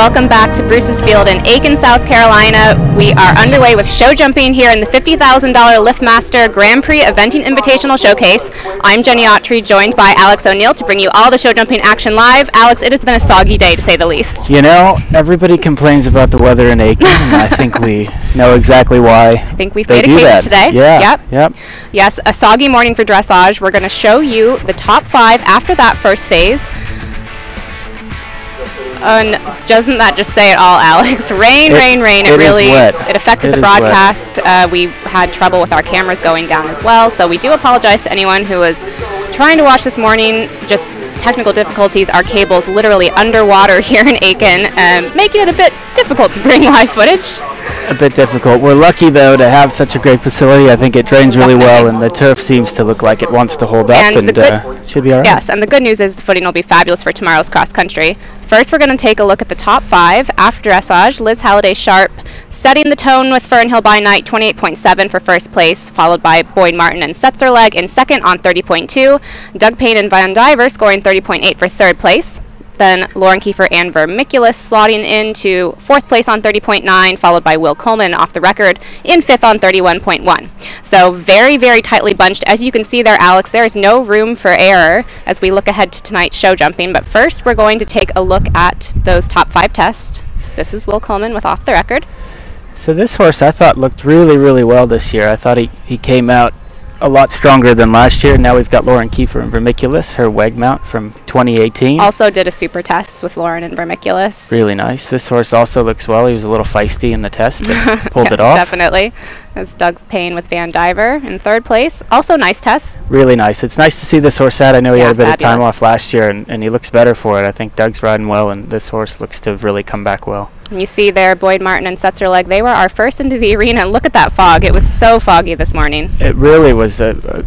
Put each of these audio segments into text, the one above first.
welcome back to Bruce's Field in Aiken, South Carolina. We are underway with show jumping here in the $50,000 Liftmaster Grand Prix Eventing Invitational Showcase. I'm Jenny Autry, joined by Alex O'Neill to bring you all the show jumping action live. Alex, it has been a soggy day, to say the least. You know, everybody complains about the weather in Aiken, and I think we know exactly why. I think we've made a case today. Yeah. Yep. Yes, a soggy morning for dressage. We're going to show you the top 5 after that first phase. Doesn't that just say it all, Alex? Rain. It really it affected the broadcast. We had trouble with our cameras going down as well, so we do apologize to anyone who was trying to watch this morning. Just technical difficulties. Our cable's literally underwater here in Aiken, making it a bit difficult to bring live footage. A bit difficult. We're lucky, though, to have such a great facility. I think it drains really well, and the turf seems to look like it wants to hold up, and it should be all right. Yes, and the good news is the footing will be fabulous for tomorrow's cross country. First, we're going to take a look at the top 5 after dressage. Liz Halliday-Sharp setting the tone with Fernhill by Night, 28.7 for first place, followed by Boyd Martin and Setzerleg in second on 30.2. Doug Payne and Van Diver scoring 30.8 for third place. Then Lauren Kiefer and Vermiculus slotting into 4th place on 30.9, followed by Will Coleman off the record in 5th on 31.1. So very, very tightly bunched. As you can see there, Alex, there is no room for error as we look ahead to tonight's show jumping. But first, we're going to take a look at those top 5 tests. This is Will Coleman with off the record. So this horse I thought looked really, really well this year. I thought he came out a lot stronger than last year. Now we've got Lauren Kiefer and Vermiculus, her WEG mount from 2018. Also did a super test with Lauren and Vermiculus. Really nice. This horse also looks well. He was a little feisty in the test, but pulled it off. Definitely. That's Doug Payne with Van Diver in 3rd place. Also nice test. Really nice. It's nice to see this horse out. I know he had a bit of time off last year, and he looks better for it. I think Doug's riding well, and this horse looks to have really come back well. And you see there Boyd Martin and Setzerleg, they were our first into the arena. Look at that fog. It was so foggy this morning. It really was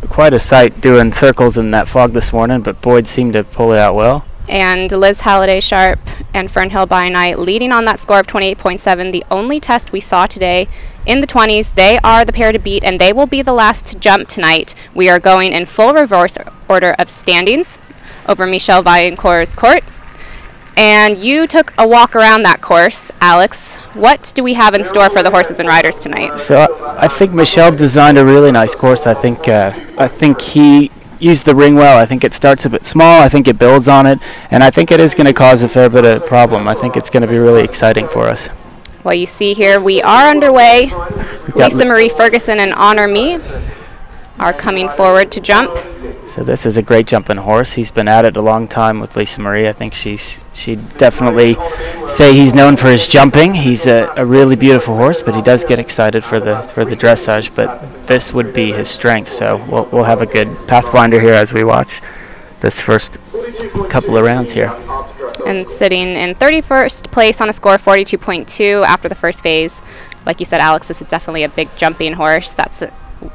quite a sight doing circles in that fog this morning, but Boyd seemed to pull it out well. And Liz Halliday-Sharp and Fernhill by Night leading on that score of 28.7, the only test we saw today in the 20s. They are the pair to beat, and they will be the last to jump tonight. We are going in full reverse order of standings over Michelle Vaillancourt's court. And you took a walk around that course, Alex. What do we have in store for the horses and riders tonight? So I think Michelle designed a really nice course. I think he used the ring well. I think it starts a bit small. I think it builds on it, and I think it is going to cause a fair bit of problem. I think it's going to be really exciting for us. Well, you see here we are underway. Lisa Marie Ferguson and Honor Me are coming forward to jump. So this is a great jumping horse. He's been at it a long time with Lisa Marie. I think she'd definitely say he's known for his jumping. He's a really beautiful horse, but he does get excited for the dressage. But this would be his strength. So we'll have a good pathfinder here as we watch this first couple of rounds here. And sitting in 31st place on a score of 42.2 after the first phase. Like you said, Alex, this is definitely a big jumping horse.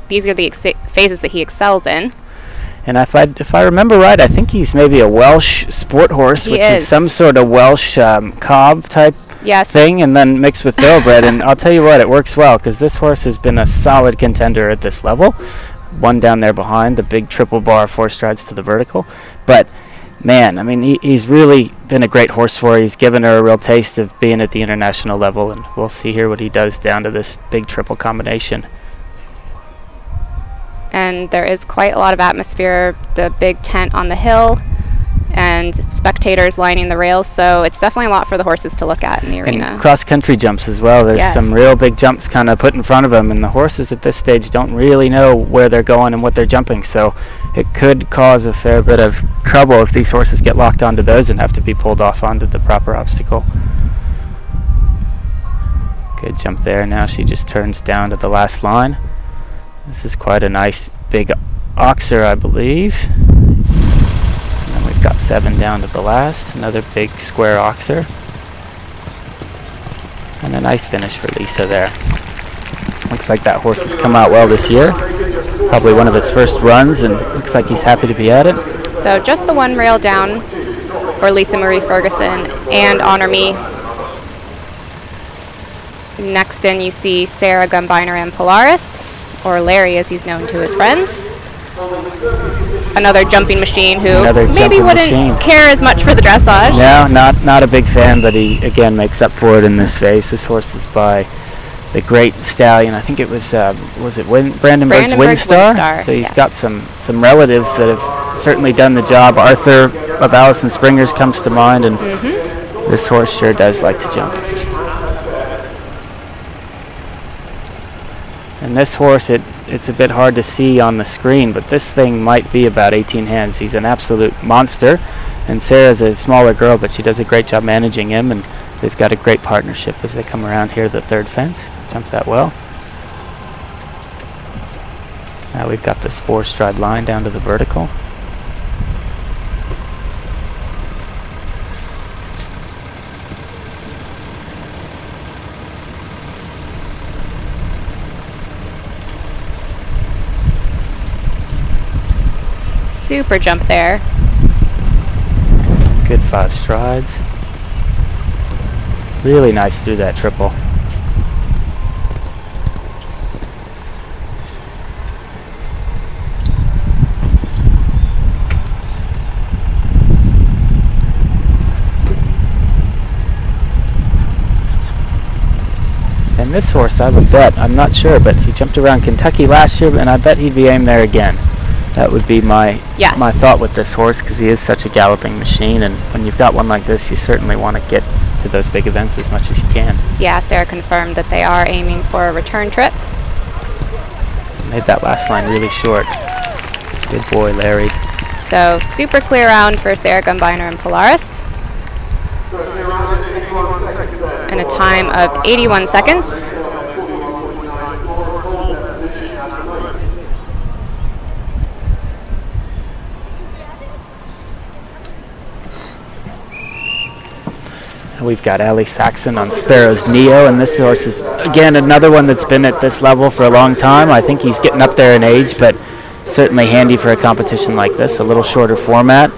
These are the phases that he excels in. And if I remember right, I think he's maybe a Welsh sport horse, which is some sort of Welsh cob type thing, and then mixed with thoroughbred. And I'll tell you what, it works well, because this horse has been a solid contender at this level. One down there behind, the big triple bar, 4 strides to the vertical. But man, I mean, he's really been a great horse for her. He's given her a real taste of being at the international level, and we'll see here what he does down to this big triple combination. And there is quite a lot of atmosphere, the big tent on the hill, and spectators lining the rails, so it's definitely a lot for the horses to look at in the arena. And cross-country jumps as well. There's some real big jumps kind of put in front of them, and the horses at this stage don't really know where they're going and what they're jumping, so it could cause a fair bit of trouble if these horses get locked onto those and have to be pulled off onto the proper obstacle. Good jump there. Now she just turns down to the last line. This is quite a nice big oxer, I believe. And then we've got 7 down to the last. Another big square oxer. And a nice finish for Lisa there. Looks like that horse has come out well this year. Probably one of his first runs, and looks like he's happy to be at it. So just the one rail down for Lisa Marie Ferguson and Honor Me. Next in you see Sarah Gumbiner and Polaris, or Larry as he's known to his friends. another jumping machine who maybe wouldn't care as much for the dressage. No, not a big fan, but he again makes up for it in this phase. This horse is by the great stallion. I think it was it Brandenburg's Windstar? So he's got some relatives that have certainly done the job. Arthur of Allison Springer's comes to mind, and this horse sure does like to jump. And this horse, it's a bit hard to see on the screen, but this thing might be about 18 hands. He's an absolute monster. And Sarah's a smaller girl, but she does a great job managing him, and they've got a great partnership as they come around here, the third fence. Jumps that well. Now we've got this 4-stride line down to the vertical. Super jump there. Good 5 strides. Really nice through that triple. And this horse, I would bet, I'm not sure, but he jumped around Kentucky last year, and I bet he'd be aimed there again. That would be my thought with this horse, because he is such a galloping machine, and when you've got one like this, you certainly want to get to those big events as much as you can. Yeah, Sarah confirmed that they are aiming for a return trip. Made that last line really short. Good boy, Larry. So super clear round for Sarah Gumbiner and Polaris. And a time of 81 seconds. We've got Allie Saxon on Sparrow's Neo, and this horse is, again, another one that's been at this level for a long time. I think he's getting up there in age, but certainly handy for a competition like this, a little shorter format.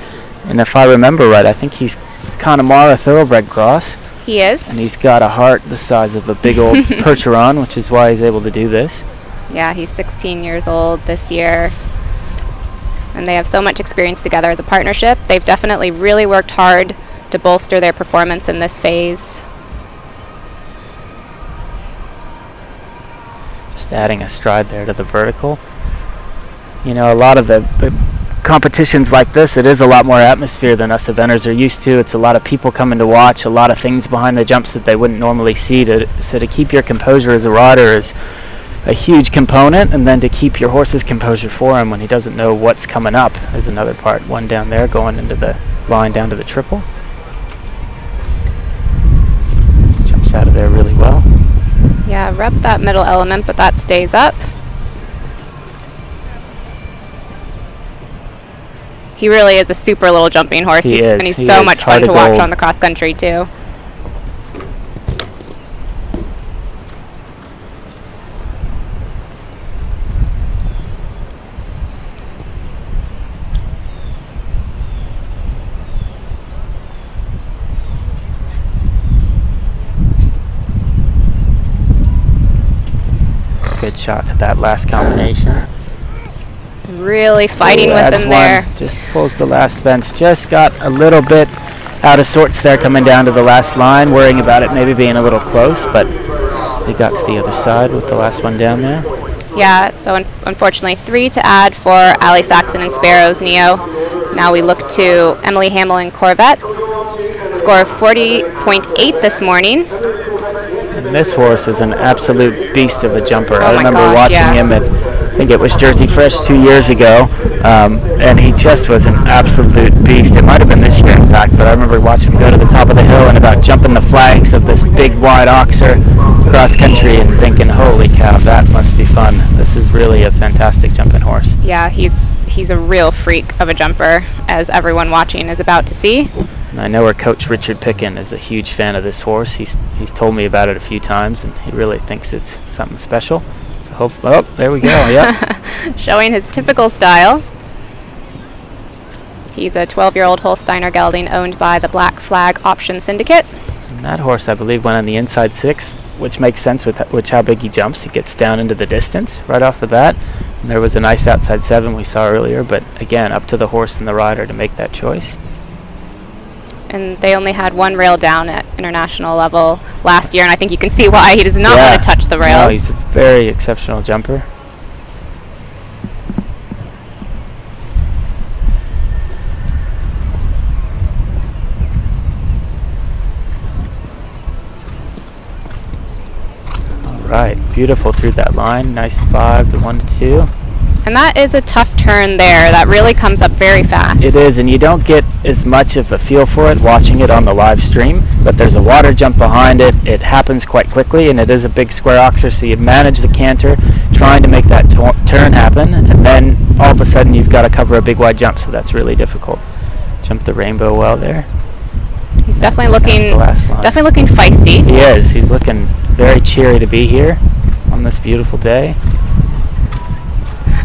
And if I remember right, I think he's Connemara Thoroughbred Cross. He is. And he's got a heart the size of a big old Percheron, which is why he's able to do this. Yeah, he's 16 years old this year. And they have so much experience together as a partnership. They've definitely really worked hard to bolster their performance in this phase. Just adding a stride there to the vertical. You know, a lot of the competitions like this, it is a lot more atmosphere than us eventers are used to. It's a lot of people coming to watch, a lot of things behind the jumps that they wouldn't normally see. So to keep your composure as a rider is a huge component, and then to keep your horse's composure for him when he doesn't know what's coming up is another part. One down there going into the line down to the triple. Out of there really well. Yeah, rep that middle element, but that stays up. He really is a super little jumping horse. And he's so much fun to watch on the cross country too. Good shot to that last combination. Really fighting with them there. Just pulls the last fence. Just got a little bit out of sorts there coming down to the last line, worrying about it maybe being a little close, but he got to the other side with the last one down there. Yeah, so unfortunately 3 to add for Allie Saxon and Sparrow's Neo. Now we look to Emily Hamlin Corvette. Score of 40.8 this morning. And this horse is an absolute beast of a jumper. I remember watching him at, I think it was Jersey Fresh 2 years ago, and he just was an absolute beast. It might have been this year, in fact, but I remember watching him go to the top of the hill and about jumping the flags of this big, wide oxer cross country and thinking, holy cow, that must be fun. This is really a fantastic jumping horse. Yeah, he's a real freak of a jumper, as everyone watching is about to see. And I know our coach Richard Pickin is a huge fan of this horse. He's told me about it a few times, and he really thinks it's something special. So hopefully, oh, there we go. Yep. Showing his typical style. He's a 12-year-old Holsteiner gelding owned by the Black Flag Option Syndicate. And that horse, I believe, went on the inside 6, which makes sense with how big he jumps. He gets down into the distance right off the bat. There was a nice outside 7 we saw earlier, but again, up to the horse and the rider to make that choice. And they only had 1 rail down at international level last year, and I think you can see why. He does not want to touch the rails. No, he's a very exceptional jumper. Right, beautiful through that line. Nice 5 to 1 to 2. And that is a tough turn there. That really comes up very fast. It is, and you don't get as much of a feel for it watching it on the live stream, but there's a water jump behind it. It happens quite quickly, and it is a big square oxer, so you manage the canter trying to make that turn happen, and then all of a sudden you've got to cover a big wide jump, so that's really difficult. Jump the rainbow well there. He's definitely looking feisty. He is. He's looking very cheery to be here on this beautiful day.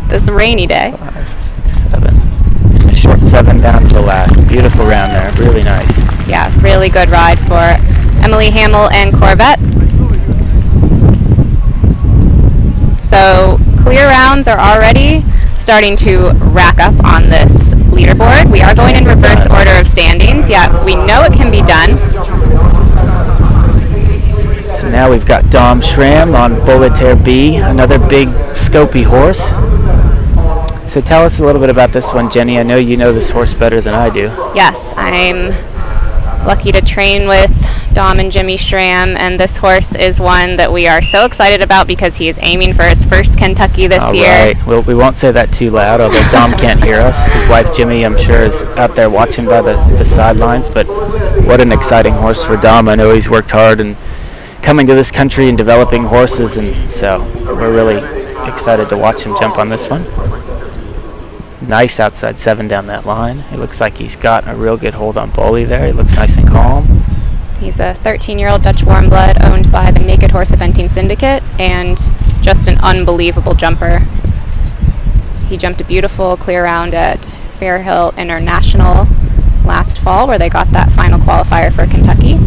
This rainy day. 5, 6, 7. A short 7 down to the last. Beautiful round there. Really nice. Yeah, really good ride for Emily Hamill and Corvette. So clear rounds are already starting to rack up on this leaderboard. We are going in reverse order of standings. Yeah, we know it can be done. So now we've got Dom Schramm on Boleter B, another big scopy horse. So tell us a little bit about this one, Jenny. I know you know this horse better than I do. Yes, I'm lucky to train with Dom and Jimmy Schramm, and this horse is one that we are so excited about because he is aiming for his first Kentucky this year. All right. Well, we won't say that too loud, although Dom can't hear us. His wife Jimmy, I'm sure, is out there watching by the sidelines, but what an exciting horse for Dom. I know he's worked hard and coming to this country and developing horses, and so we're really excited to watch him jump on this one. Nice outside 7 down that line. It looks like he's got a real good hold on Boley there. He looks nice and calm. He's a 13-year-old Dutch warm blood owned by the Naked Horse Eventing Syndicate, and just an unbelievable jumper. He jumped a beautiful clear round at Fairhill International last fall, where they got that final qualifier for Kentucky.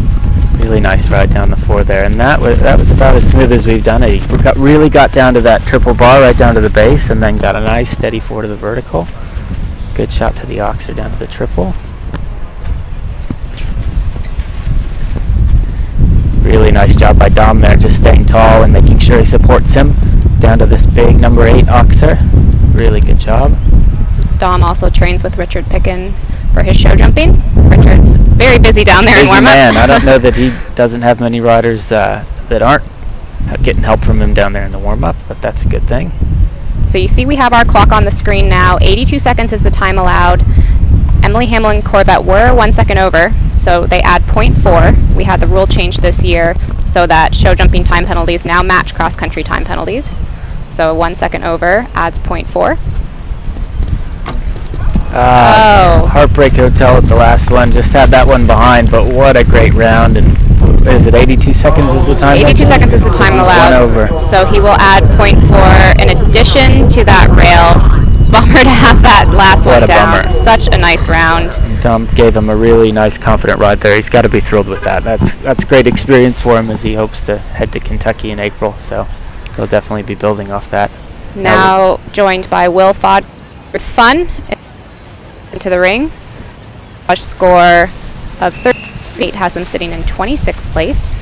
Really nice ride down the 4 there, and that was about as smooth as we've done it. He really got down to that triple bar right down to the base, and then got a nice steady 4 to the vertical. Good shot to the oxer down to the triple. Really nice job by Dom there, just staying tall and making sure he supports him down to this big number 8 oxer. Really good job. Dom also trains with Richard Pickin for his show jumping. Richard's very busy down there in warm-up. Man, I don't know that he doesn't have many riders that aren't getting help from him down there in the warm-up, but that's a good thing. So you see we have our clock on the screen now. 82 seconds is the time allowed. Emily Hamill and Corvette were 1 second over, so they add 0.4. We had the rule change this year so that show jumping time penalties now match cross-country time penalties. So 1 second over adds 0.4. Heartbreak Hotel at the last one. Just had that one behind, but what a great round. And is it 82 seconds was the time? 82 seconds is the time allowed. Over. So he will add 0.4 in addition to that rail. Bummer to have that last one down. Bummer. Such a nice round. Dom gave him a really nice, confident ride there. He's got to be thrilled with that. That's great experience for him as he hopes to head to Kentucky in April. So he'll definitely be building off that. Now joined by Will Fod with Fun into the ring. A score of 38 has them sitting in 26th place.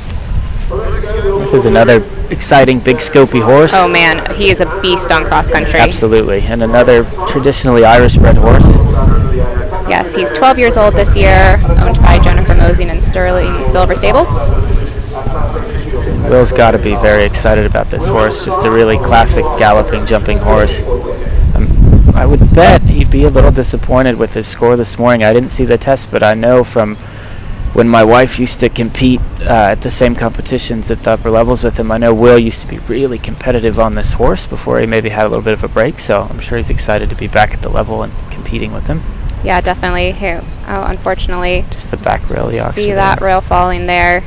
This is another exciting big scopy horse. Oh man, he is a beast on cross country. Absolutely, and another traditionally Irish bred horse. Yes, he's 12 years old this year, owned by Jennifer Mosing and Sterling Silver Stables. Will's got to be very excited about this horse. Just a really classic galloping, jumping horse. I would bet he'd be a little disappointed with his score this morning. I didn't see the test, but I know from when my wife used to compete at the same competitions at the upper levels with him, I know Will used to be really competitive on this horse before he maybe had a little bit of a break, so I'm sure he's excited to be back at the level and competing with him. Yeah, definitely. Unfortunately, just the back rail, the oxer. See that rail falling there.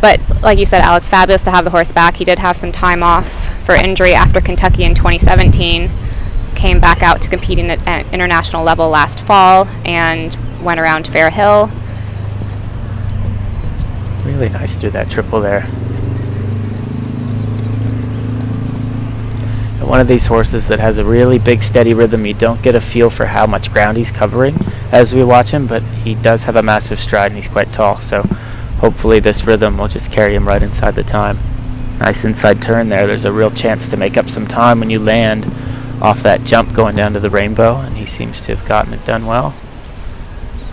But like you said, Alex, fabulous to have the horse back. He did have some time off for injury after Kentucky in 2017. Came back out to competing at international level last fall and went around Fair Hill. Really nice through that triple there. one of these horses that has a really big steady rhythm. You don't get a feel for how much ground he's covering as we watch him, but he does have a massive stride and he's quite tall, so hopefully this rhythm will just carry him right inside the time. Nice inside turn there. There's a real chance to make up some time when you land off that jump going down to the rainbow, and he seems to have gotten it done well.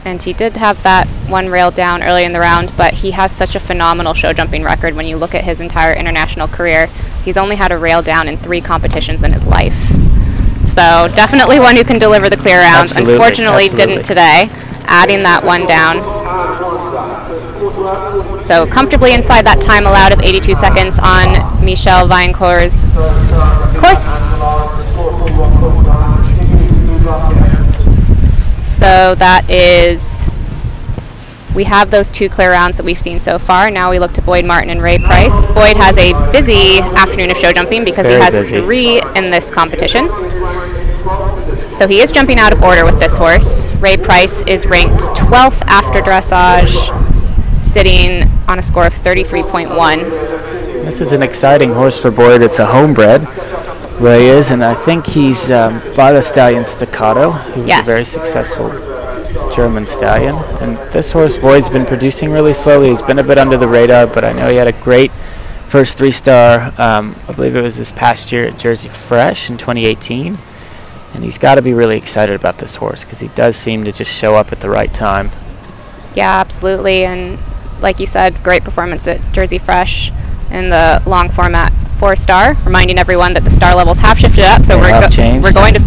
And he did have that one rail down early in the round, but he has such a phenomenal show jumping record when you look at his entire international career. He's only had a rail down in 3 competitions in his life. So definitely one who can deliver the clear rounds. Absolutely, Unfortunately, absolutely. didn't today, adding that one down. So comfortably inside that time allowed of 82 seconds on Michel Vaillancourt's course. So that is, we have those 2 clear rounds that we've seen so far. Now we look to Boyd Martin and Ray Price. Boyd has a busy afternoon of show jumping because he has 3 in this competition. So he is jumping out of order with this horse. Ray Price is ranked 12th after dressage, sitting on a score of 33.1. This is an exciting horse for Boyd. It's a homebred. Ray is, and I think he's by the stallion Staccato, who was a very successful German stallion. And this horse, Boyd's been producing really slowly. He's been a bit under the radar, but I know he had a great first 3-star, I believe it was this past year at Jersey Fresh in 2018. And he's got to be really excited about this horse because he does seem to just show up at the right time. Yeah, absolutely. And like you said, great performance at Jersey Fresh in the long format 4-star, reminding everyone that the star levels have shifted up, so we're going to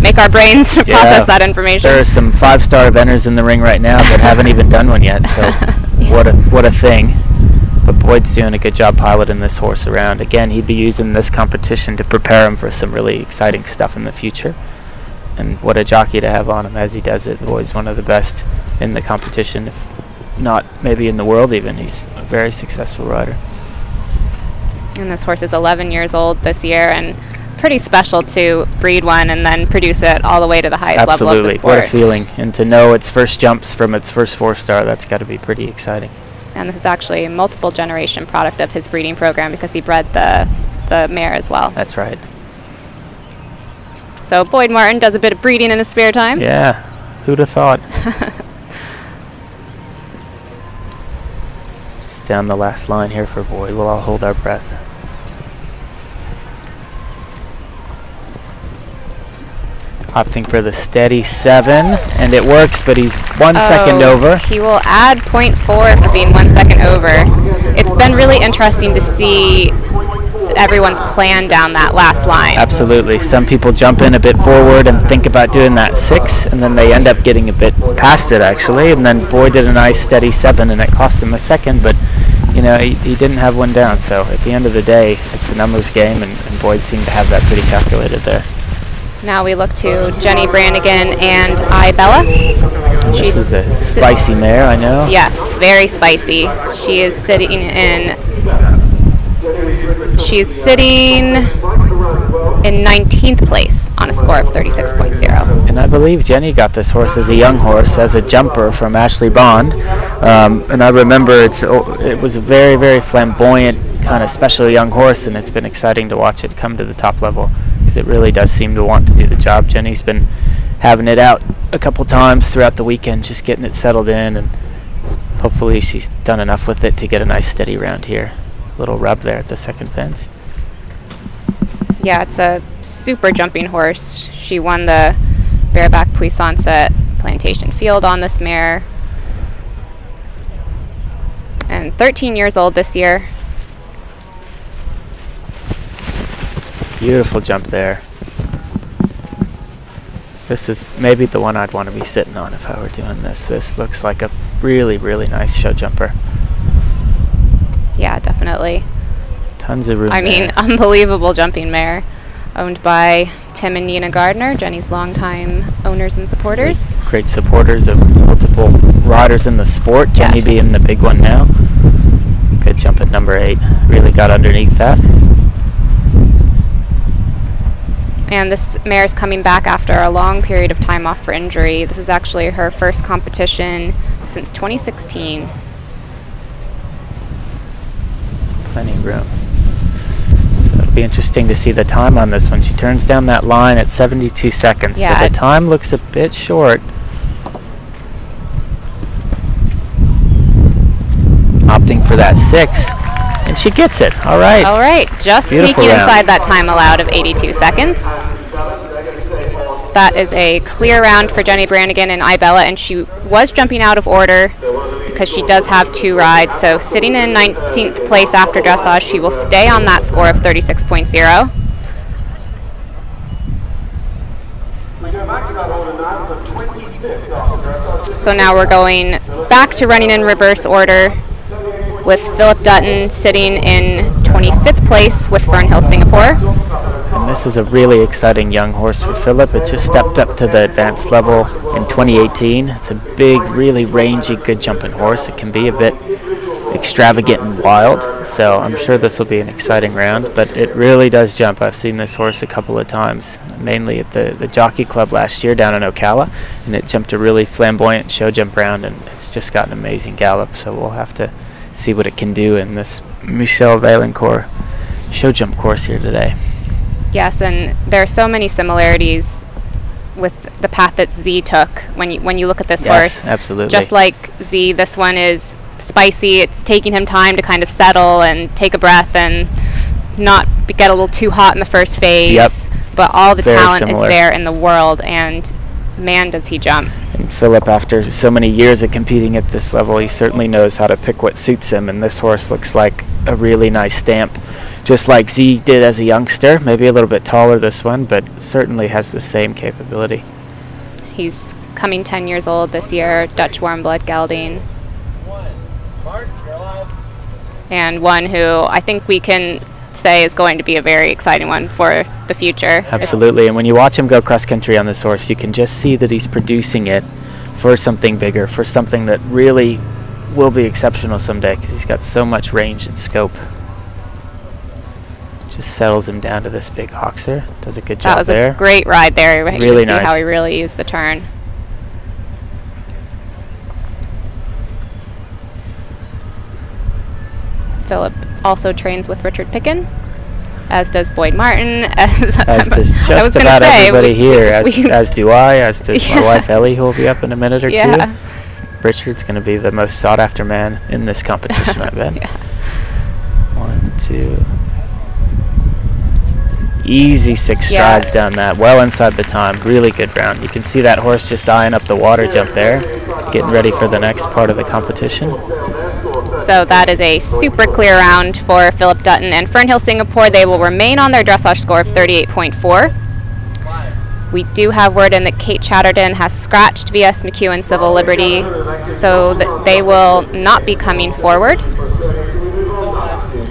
make our brains process that information. There are some 5-star eventers in the ring right now that haven't even done one yet, so what a thing. But Boyd's doing a good job piloting this horse around. Again, he'd be using this competition to prepare him for some really exciting stuff in the future. And what a jockey to have on him as he does it. Boyd's one of the best in the competition, if not maybe in the world even. He's a very successful rider. And this horse is 11 years old this year, and pretty special to breed one and then produce it all the way to the highest level of the sport. What a feeling. And to know its first jumps from its first 4-star, that's got to be pretty exciting. And this is actually a multiple generation product of his breeding program because he bred the mare as well. That's right. So Boyd Martin does a bit of breeding in his spare time. Yeah, who'd have thought? Just down the last line here for Boyd. We'll all hold our breath. Opting for the steady 7, and it works, but he's 1 second over. He will add 0.4 for being 1 second over. It's been really interesting to see everyone's plan down that last line. Absolutely. Some people jump in a bit forward and think about doing that 6, and then they end up getting a bit past it, actually. And then Boyd did a nice steady 7, and it cost him a second, but you know, he didn't have one down. So at the end of the day, it's a numbers game, and Boyd seemed to have that pretty calculated there. Now we look to Jenny Brannigan and Bella. This is a spicy mare, I know. Yes, very spicy. She is sitting in 19th place on a score of 36.0. And I believe Jenny got this horse as a young horse, as a jumper from Ashley Bond. And I remember it was a very, very flamboyant, kind of special young horse, and it's been exciting to watch it come to the top level. It really does seem to want to do the job. Jenny's been having it out a couple times throughout the weekend, just getting it settled in, and hopefully she's done enough with it to get a nice steady round here. A little rub there at the second fence. Yeah, it's a super jumping horse. She won the bareback Puissance at Plantation Field on this mare. And 13 years old this year. Beautiful jump there. This is maybe the one I'd want to be sitting on if I were doing this. This looks like a really, really nice show jumper. Yeah, definitely. Tons of room I mean, unbelievable jumping mare. Owned by Tim and Nina Gardner, Jenny's longtime owners and supporters. Great supporters of multiple riders in the sport. Jenny being the big one now. Good jump at number 8. Really got underneath that. And this mare is coming back after a long period of time off for injury. This is actually her first competition since 2016. Plenty of room. So it'll It'll be interesting to see the time on this one. She turns down that line at 72 seconds, so the time looks a bit short. Opting for that 6, and she gets it. All right. All right, just Beautiful sneaking round. inside that time allowed of 82 seconds. That is a clear round for Jenny Brannigan and Ibella, and she was jumping out of order because she does have 2 rides. So sitting in 19th place after dressage, she will stay on that score of 36.0. So now we're going back to running in reverse order with Philip Dutton sitting in 25th place with Fernhill, Singapore. And this is a really exciting young horse for Philip. It just stepped up to the advanced level in 2018. It's a big, really rangy, good jumping horse. It can be a bit extravagant and wild, so I'm sure this will be an exciting round, but it really does jump. I've seen this horse a couple of times, mainly at the Jockey Club last year down in Ocala, and it jumped a really flamboyant show jump round, and it's just got an amazing gallop, so we'll have to see what it can do in this Michel Vaillancourt show jump course here today. Yes, and there are so many similarities with the path that Z took when you look at this horse. Absolutely. Just like Z, this one is spicy. It's taking him time to kind of settle and take a breath and not get a little too hot in the first phase. Yep. But all the Very talent similar. is there in the world, and man, does he jump. And Philip, after so many years of competing at this level, he certainly knows how to pick what suits him, and this horse looks like a really nice stamp, just like Z did as a youngster. Maybe a little bit taller, this one, but certainly has the same capability. He's coming 10 years old this year, Dutch warm blood gelding. And one who I think we can say is going to be a very exciting one for the future. Absolutely, and when you watch him go cross country on this horse, you can just see that he's producing it for something bigger, for something that really will be exceptional someday, because he's got so much range and scope. Just settles him down to this big hoxer. Does a good job there. That was a great ride there. Really you can nice. See how he really used the turn. Philip also trains with Richard Pickin, as does Boyd Martin, as does just about everybody here, as do I, as does my wife Ellie, who will be up in a minute or two. Richard's going to be the most sought after man in this competition, I bet. 1, 2. Easy 6 strides down that, well inside the time. Really good round. You can see that horse just eyeing up the water jump there, getting ready for the next part of the competition. So that is a super clear round for Philip Dutton and Fernhill, Singapore. They will remain on their dressage score of 38.4. We do have word in that Kate Chatterton has scratched VS McEwen Civil Liberty, so that they will not be coming forward.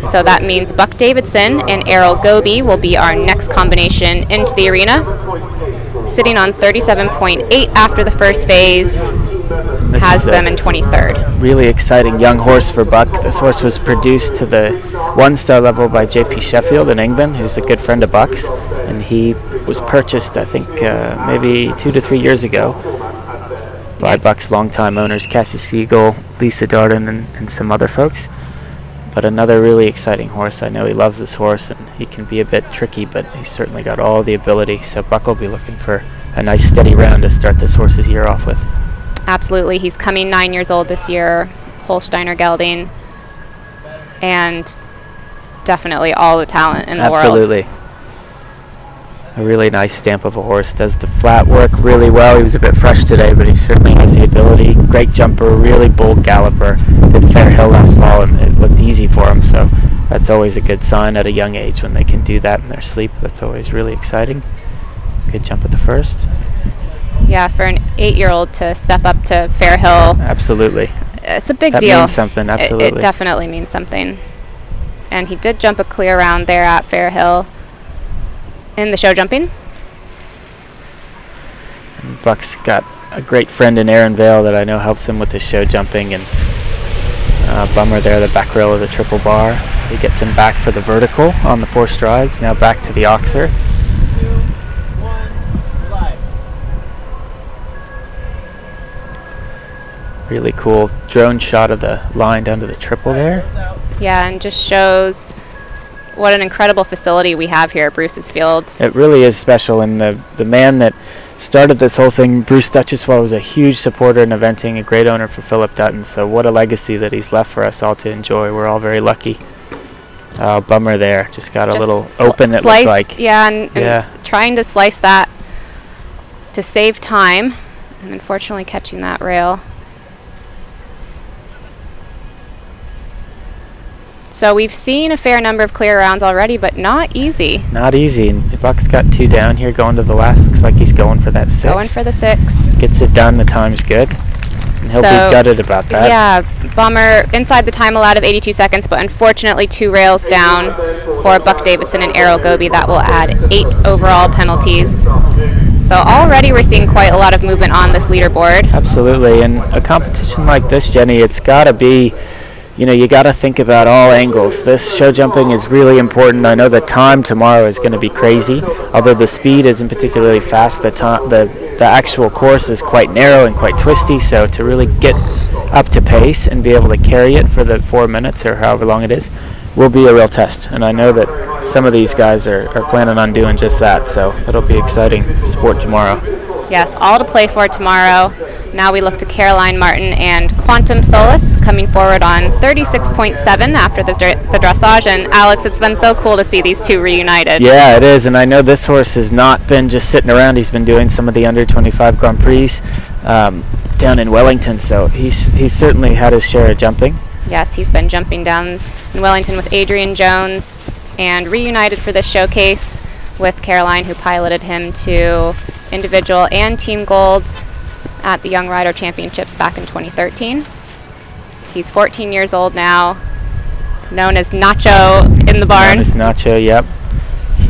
So that means Buck Davidson and Errol Goby will be our next combination into the arena. Sitting on 37.8 after the first phase, has them in 23rd. Really exciting young horse for Buck. This horse was produced to the 1-star level by J.P. Sheffield in England, who's a good friend of Buck's, and he was purchased, I think, maybe 2 to 3 years ago by Buck's longtime owners, Cassie Siegel, Lisa Darden, and some other folks. But another really exciting horse. I know he loves this horse, and he can be a bit tricky, but he's certainly got all the ability. So Buck will be looking for a nice steady round to start this horse's year off with. Absolutely. He's coming 9 years old this year, Holsteiner gelding, and definitely all the talent in the world. Absolutely. A really nice stamp of a horse. Does the flat work really well. He was a bit fresh today, but he certainly has the ability. Great jumper, really bold galloper. Did Fair Hill last fall, and it looked easy for him, so that's always a good sign at a young age when they can do that in their sleep. That's always really exciting. Good jump at the first. Yeah, for an 8-year-old to step up to Fair Hill. Absolutely. It's a big deal. That means something, absolutely. It definitely means something. And he did jump a clear round there at Fair Hill in the show jumping. And Buck's got a great friend in Aaron Vale that I know helps him with his show jumping, and bummer there, the back rail of the triple bar. He gets him back for the vertical on the 4 strides, now back to the oxer. Really cool drone shot of the line down to the triple there. Yeah, and just shows what an incredible facility we have here at Bruce's Fields. It really is special, and the man that started this whole thing, Bruce Ducheswell, was a huge supporter in eventing, a great owner for Philip Dutton, so what a legacy that he's left for us all to enjoy. We're all very lucky. Bummer there. Just got a little open, it looked like. Yeah, and trying to slice that to save time, and unfortunately catching that rail. So we've seen a fair number of clear rounds already, but not easy. Not easy. And Buck's got 2 down here, going to the last. Looks like he's going for that 6. Going for the 6. Gets it done. The time's good. And he'll be gutted about that. Yeah, bummer. Inside the time allowed of 82 seconds, but unfortunately 2 rails down for Buck Davidson and Errol Goby. That will add 8 overall penalties. So already we're seeing quite a lot of movement on this leaderboard. Absolutely. And a competition like this, Jenny, it's got to be... You know, you got to think about all angles. This show jumping is really important. I know the time tomorrow is going to be crazy. Although the speed isn't particularly fast, the actual course is quite narrow and quite twisty. So to really get up to pace and be able to carry it for the 4 minutes or however long it is will be a real test. And I know that some of these guys are planning on doing just that. So it'll be exciting sport tomorrow. Yes, all to play for tomorrow. Now we look to Caroline Martin and Quantum Solace coming forward on 36.7 after the dressage. And Alex, it's been so cool to see these two reunited. Yeah, it is. And I know this horse has not been just sitting around. He's been doing some of the under 25 Grand Prix down in Wellington. So he's certainly had his share of jumping. Yes, he's been jumping down in Wellington with Adrian Jones and reunited for this showcase with Caroline, who piloted him to individual and team golds at the Young Rider Championships back in 2013. He's 14 years old now, known as Nacho in the barn. Known as Nacho, yep.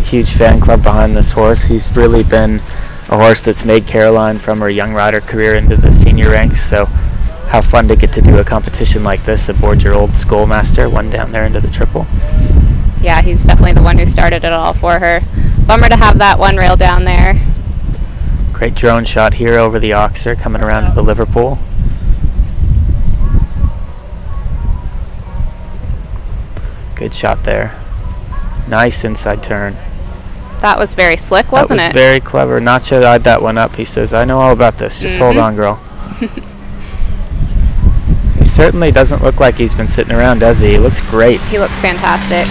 Huge fan club behind this horse. He's really been a horse that's made Caroline from her Young Rider career into the senior ranks, so how fun to get to do a competition like this aboard your old Schoolmaster, one down there into the triple. Yeah, he's definitely the one who started it all for her. Bummer to have that one rail down there. Great drone shot here over the Oxer, coming around to the Liverpool. Good shot there. Nice inside turn. That was very slick, wasn't it? That was very clever. Nacho eyed that one up. He says, I know all about this. Just hold on, girl. He certainly doesn't look like he's been sitting around, does he? He looks great. He looks fantastic.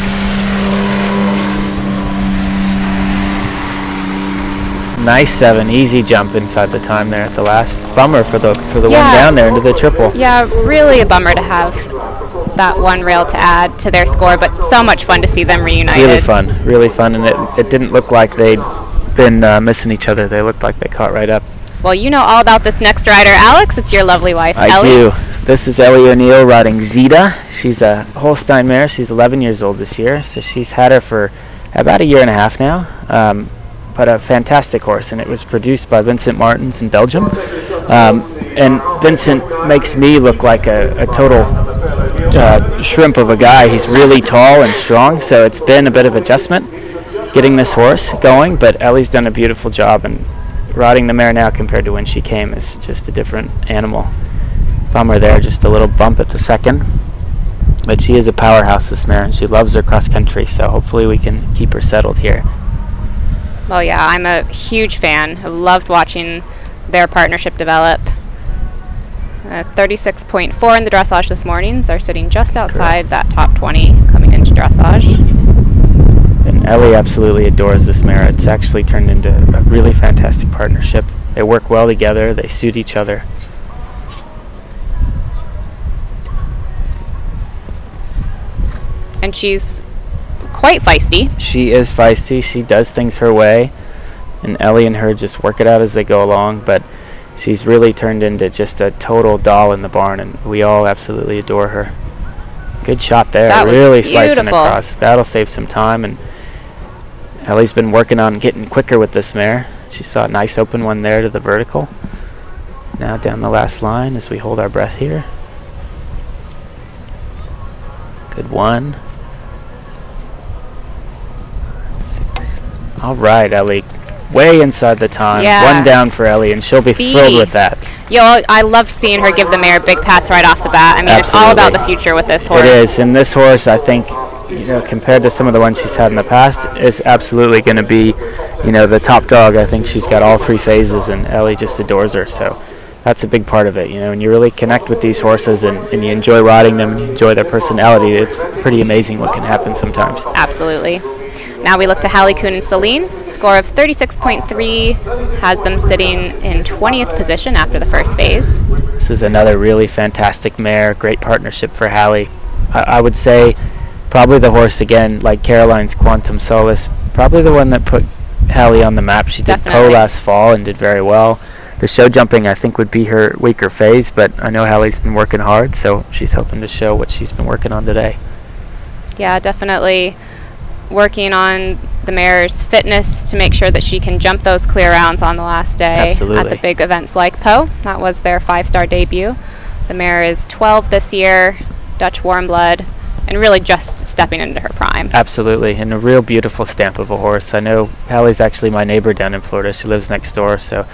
Nice 7, easy jump inside the time there at the last. Bummer for the one down there into the triple. Yeah, really a bummer to have that one rail to add to their score, but so much fun to see them reunited. Really fun, and it didn't look like they'd been missing each other. They looked like they caught right up. Well, you know all about this next rider. Alex, it's your lovely wife, Ellie. I do. This is Ellie O'Neill riding Zeta. She's a Holstein mare. She's 11 years old this year, so she's had her for about a year and a half now. But a fantastic horse, and it was produced by Vincent Martins in Belgium. And Vincent makes me look like a total shrimp of a guy. He's really tall and strong, so it's been a bit of adjustment getting this horse going, but Ellie's done a beautiful job, and riding the mare now compared to when she came is just a different animal. Bummer there, just a little bump at the second. But she is a powerhouse, this mare, and she loves her cross country, so hopefully we can keep her settled here. Well, yeah, I'm a huge fan. I've loved watching their partnership develop. 36.4 in the dressage this morning. They're sitting just outside that top 20 coming into dressage. And Ellie absolutely adores this mare. It's actually turned into a really fantastic partnership. They work well together. They suit each other. And she's quite feisty. She is feisty. She does things her way, and Ellie and her just work it out as they go along, but she's really turned into just a total doll in the barn, and we all absolutely adore her. Good shot there. That was really beautiful. Slicing across. That'll save some time, and Ellie's been working on getting quicker with this mare. She saw a nice open one there to the vertical. Now down the last line as we hold our breath here. Good one. 6. All right, Ellie. Way inside the time. Yeah. One down for Ellie, and she'll be thrilled with that. Yo, I love seeing her give the mare big pats right off the bat. I mean, Absolutely. It's all about the future with this horse. It is, and this horse, I think, you know, compared to some of the ones she's had in the past, is absolutely going to be, you know, the top dog. I think she's got all 3 phases, and Ellie just adores her. So that's a big part of it, you know, and you really connect with these horses and you enjoy riding them, and you enjoy their personality. It's pretty amazing what can happen sometimes. Absolutely. Now we look to Hallie Kuhn and Celine. Score of 36.3 has them sitting in 20th position after the first phase. This is another really fantastic mare. Great partnership for Hallie. I would say probably the horse, again, like Caroline's Quantum Solace, probably the one that put Hallie on the map. She did Poe last fall and did very well. The show jumping, I think, would be her weaker phase, but I know Hallie's been working hard, so she's hoping to show what she's been working on today. Yeah, definitely working on the mare's fitness to make sure that she can jump those clear rounds on the last day. Absolutely. At the big events like Poe. That was their 5-star debut. The mare is 12 this year, Dutch warm blood, and really just stepping into her prime. Absolutely, and a real beautiful stamp of a horse. I know Hallie's actually my neighbor down in Florida. She lives next door, so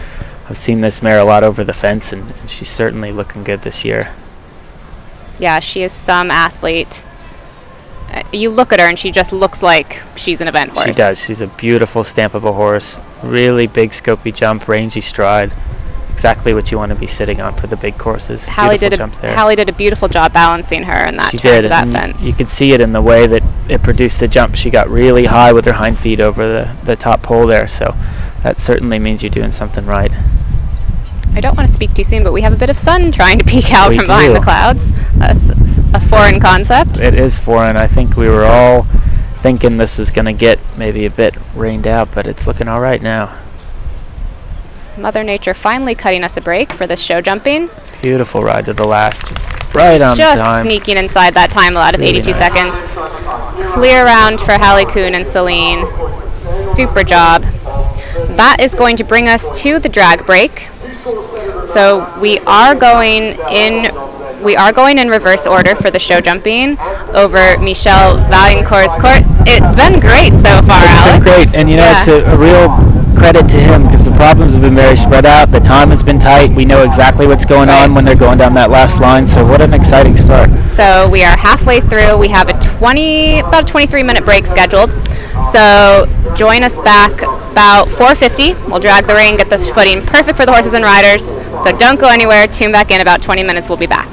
I've seen this mare a lot over the fence, and she's certainly looking good this year. Yeah, she is some athlete. You look at her and she just looks like she's an event horse. She does. She's a beautiful stamp of a horse. Really big scopy jump, rangy stride. Exactly what you want to be sitting on for the big courses. Hallie did a beautiful job balancing her in that turn to that fence. You could see it in the way that it produced the jump. She got really high with her hind feet over the top pole there, so that certainly means you're doing something right. I don't want to speak too soon, but we have a bit of sun trying to peek out from behind the clouds. A foreign concept. It is foreign. I think we were all thinking this was going to get maybe a bit rained out, but it's looking all right now. Mother Nature finally cutting us a break for this show jumping. Beautiful ride to the last. Right on time. Just sneaking inside that time allowed of really 82 seconds. Clear round for Hallie Kuhn and Celine. Super job. That is going to bring us to the drag break. So we are going in reverse order for the show jumping over Michel Vaillancourt's court. It's been great so far, Alex. It's been great, and you know, it's a real credit to him because the problems have been very spread out. The time has been tight. We know exactly what's going on when they're going down that last line, so what an exciting start. So we are halfway through. We have about a 23-minute break scheduled. So join us back about 4:50. We'll drag the ring, get the footing perfect for the horses and riders. So don't go anywhere. Tune back in about 20 minutes. We'll be back.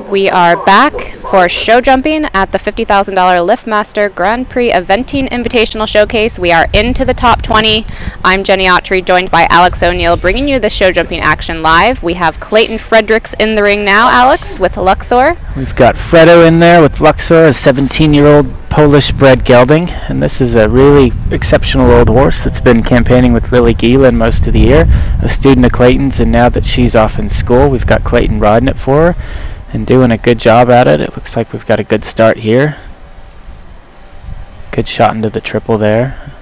We are back for show jumping at the $50,000 Liftmaster Grand Prix Eventing Invitational Showcase. We are into the top 20. I'm Jenny Autry, joined by Alex O'Neill, bringing you the show jumping action live. We have Clayton Fredericks in the ring now, Alex, with Luxor. We've got Fredo in there with Luxor, a 17-year-old Polish-bred gelding, and this is a really exceptional old horse that's been campaigning with Lily Geelan most of the year, a student of Clayton's, and now that she's off in school, we've got Clayton riding it for her and doing a good job at it. It looks like we've got a good start here. Good shot into the triple there.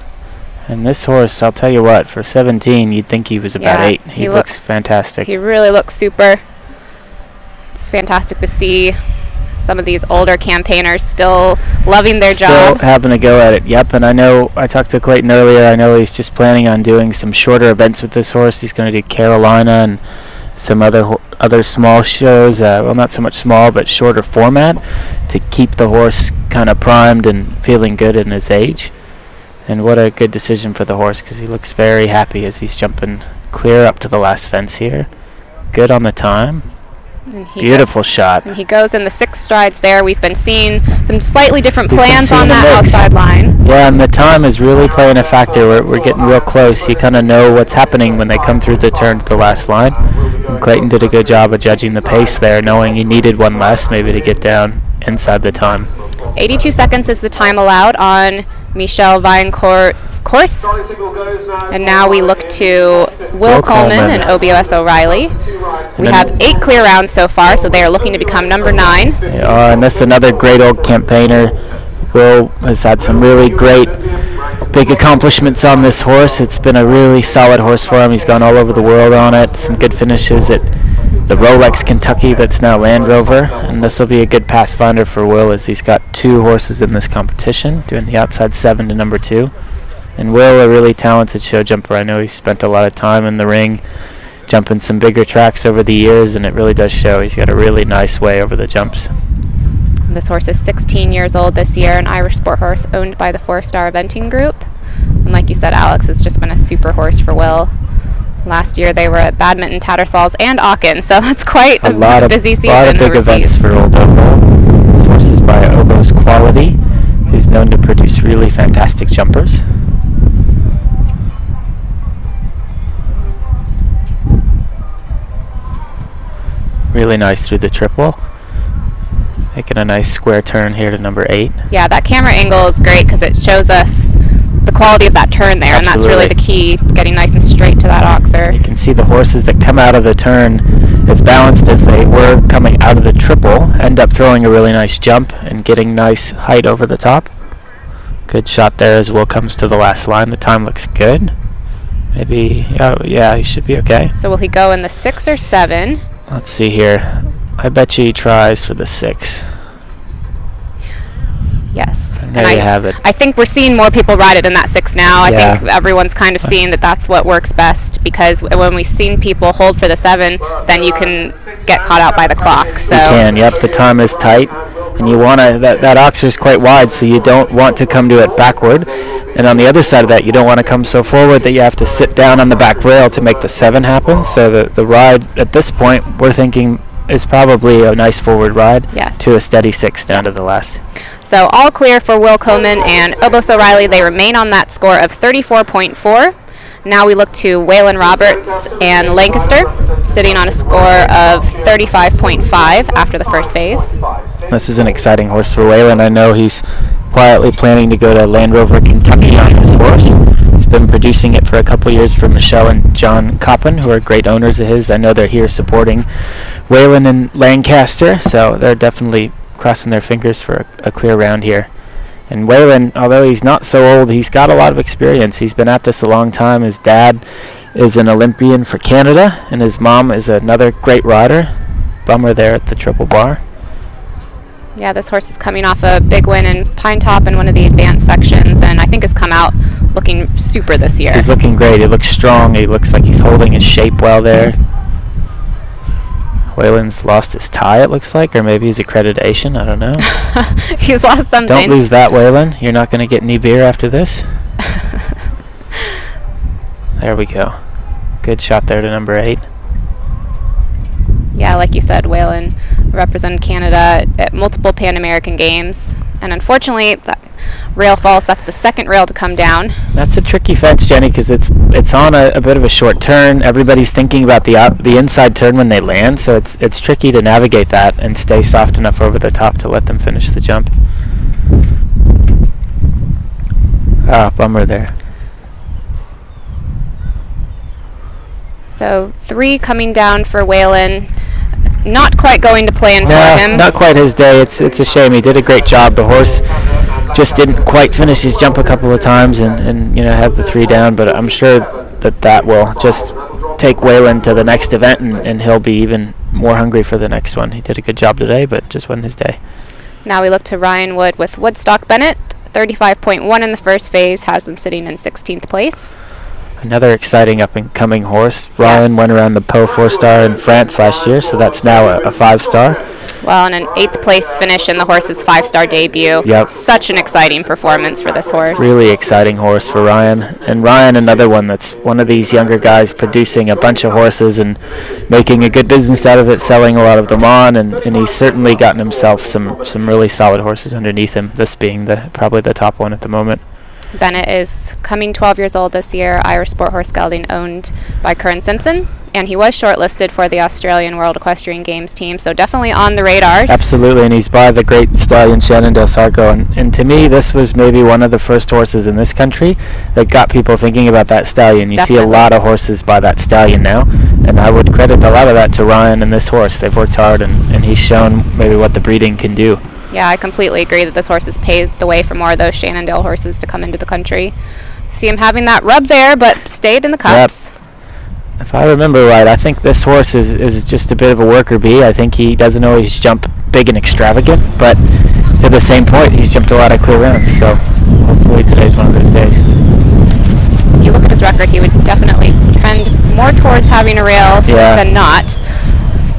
And this horse, I'll tell you what, for 17, you'd think he was about 8. He looks fantastic. He really looks super. It's fantastic to see some of these older campaigners still loving their job. Still having a go at it, yep. And I know, I talked to Clayton earlier, I know he's just planning on doing some shorter events with this horse. He's going to do Carolina and some other small shows, well, not so much small, but shorter format, to keep the horse kind of primed and feeling good in his age. And what a good decision for the horse, because he looks very happy as he's jumping clear up to the last fence here. Good on the time. Beautiful shot. And he goes in the 6 strides there. We've been seeing some slightly different plans on that outside line. Yeah, and the time is really playing a factor. We're getting real close. You kind of know what's happening when they come through the turn to the last line. And Clayton did a good job of judging the pace there, knowing he needed one less maybe to get down inside the time. 82 seconds is the time allowed on Michelle Vaillancourt's course. And now we look to Will Coleman and OBOS O'Reilly. We have 8 clear rounds so far, so they are looking to become number 9. They are, and this is another great old campaigner. Will has had some really great big accomplishments on this horse. It's been a really solid horse for him. He's gone all over the world on it. Some good finishes at the Rolex Kentucky, that's now Land Rover, and this will be a good pathfinder for Will, as he's got 2 horses in this competition, doing the outside 7 to number 2. And Will, a really talented show jumper. I know he's spent a lot of time in the ring jumping some bigger tracks over the years, and it really does show. He's got a really nice way over the jumps. This horse is 16 years old this year, an Irish sport horse owned by the 4-Star Eventing Group. And like you said, Alex, it's just been a super horse for Will. Last year they were at Badminton, Tattersalls, and Aiken, so that's quite a busy season. A lot of big events for old Obo. This horse is by Obo's Quality, who's known to produce really fantastic jumpers. Really nice through the triple. Making a nice square turn here to number 8. Yeah, that camera angle is great because it shows us the quality of that turn there. Absolutely. And that's really the key, getting nice and straight to that oxer. You can see the horses that come out of the turn as balanced as they were coming out of the triple end up throwing a really nice jump and getting nice height over the top. Good shot there as Will comes to the last line. The time looks good. Maybe, yeah, he should be okay. So will he go in the 6 or 7? Let's see here. I bet you he tries for the 6. Yes. And there you have it. I think we're seeing more people ride it in that 6 now. I think everyone's kind of seeing that that's what works best, because when we've seen people hold for the 7, then you can get caught out by the clock. So you can, yep, the time is tight, and you want to, that oxer is quite wide, so you don't want to come to it backward. And on the other side of that, you don't want to come so forward that you have to sit down on the back rail to make the 7 happen. So the ride at this point, we're thinking, is probably a nice forward ride to a steady 6 down to the last. So all clear for Will Coleman and Obos O'Reilly. They remain on that score of 34.4. Now we look to Waylon Roberts and Lancaster, sitting on a score of 35.5 after the first phase. This is an exciting horse for Waylon. I know he's quietly planning to go to Land Rover Kentucky on this horse. He's been producing it for a couple years for Michelle and John Coppin, who are great owners of his. I know they're here supporting Waylon and Lancaster, so they're definitely crossing their fingers for a clear round here. And Waylon, although he's not so old, he's got a lot of experience. He's been at this a long time. His dad is an Olympian for Canada, and his mom is another great rider. Bummer there at the triple bar. Yeah, this horse is coming off a big win in Pine Top in one of the advanced sections, and I think has come out looking super this year. He's looking great. He looks strong. He looks like he's holding his shape well there. Waylon's lost his tie, it looks like, or maybe his accreditation. I don't know. He's lost something. Don't lose that, Waylon. You're not going to get any beer after this. There we go. Good shot there to number 8. Yeah, like you said, Waylon represented Canada at multiple Pan American Games, and unfortunately, that rail falls. That's the second rail to come down. That's a tricky fence, Jenny, because it's on a bit of a short turn. Everybody's thinking about the inside turn when they land, so it's tricky to navigate that and stay soft enough over the top to let them finish the jump. Ah, bummer there. So 3 coming down for Waylon. Not quite going to plan for him. Not quite his day. It's a shame. He did a great job. The horse just didn't quite finish his jump a couple of times and have the 3 down, but I'm sure that will just take Waylon to the next event and he'll be even more hungry for the next one. He did a good job today, but just wasn't his day. Now we look to Ryan Wood with Woodstock Bennett. 35.1 in the first phase, has them sitting in 16th place. Another exciting up-and-coming horse. Ryan went around the Po 4-star in France last year, so that's now a 5-star. Well, and an 8th place finish in the horse's 5-star debut. Yep. Such an exciting performance for this horse. Really exciting horse for Ryan. And Ryan, another one that's one of these younger guys producing a bunch of horses and making a good business out of it, selling a lot of them on, and he's certainly gotten himself some really solid horses underneath him, this being probably the top one at the moment. Bennett is coming 12 years old this year, Irish Sport Horse Gelding owned by Curran Simpson, and he was shortlisted for the Australian World Equestrian Games team, so definitely on the radar. Absolutely, and he's by the great stallion Shannon Del Sarco, and to me this was maybe one of the first horses in this country that got people thinking about that stallion. You see a lot of horses by that stallion now, and I would credit a lot of that to Ryan and this horse. They've worked hard, and he's shown maybe what the breeding can do. Yeah, I completely agree that this horse has paved the way for more of those Shannondale horses to come into the country. See him having that rub there, but stayed in the cups. Yep. If I remember right, I think this horse is just a bit of a worker bee. I think he doesn't always jump big and extravagant, but to the same point, he's jumped a lot of clear rounds, so hopefully today's one of those days. If you look at his record, he would definitely trend more towards having a rail than not.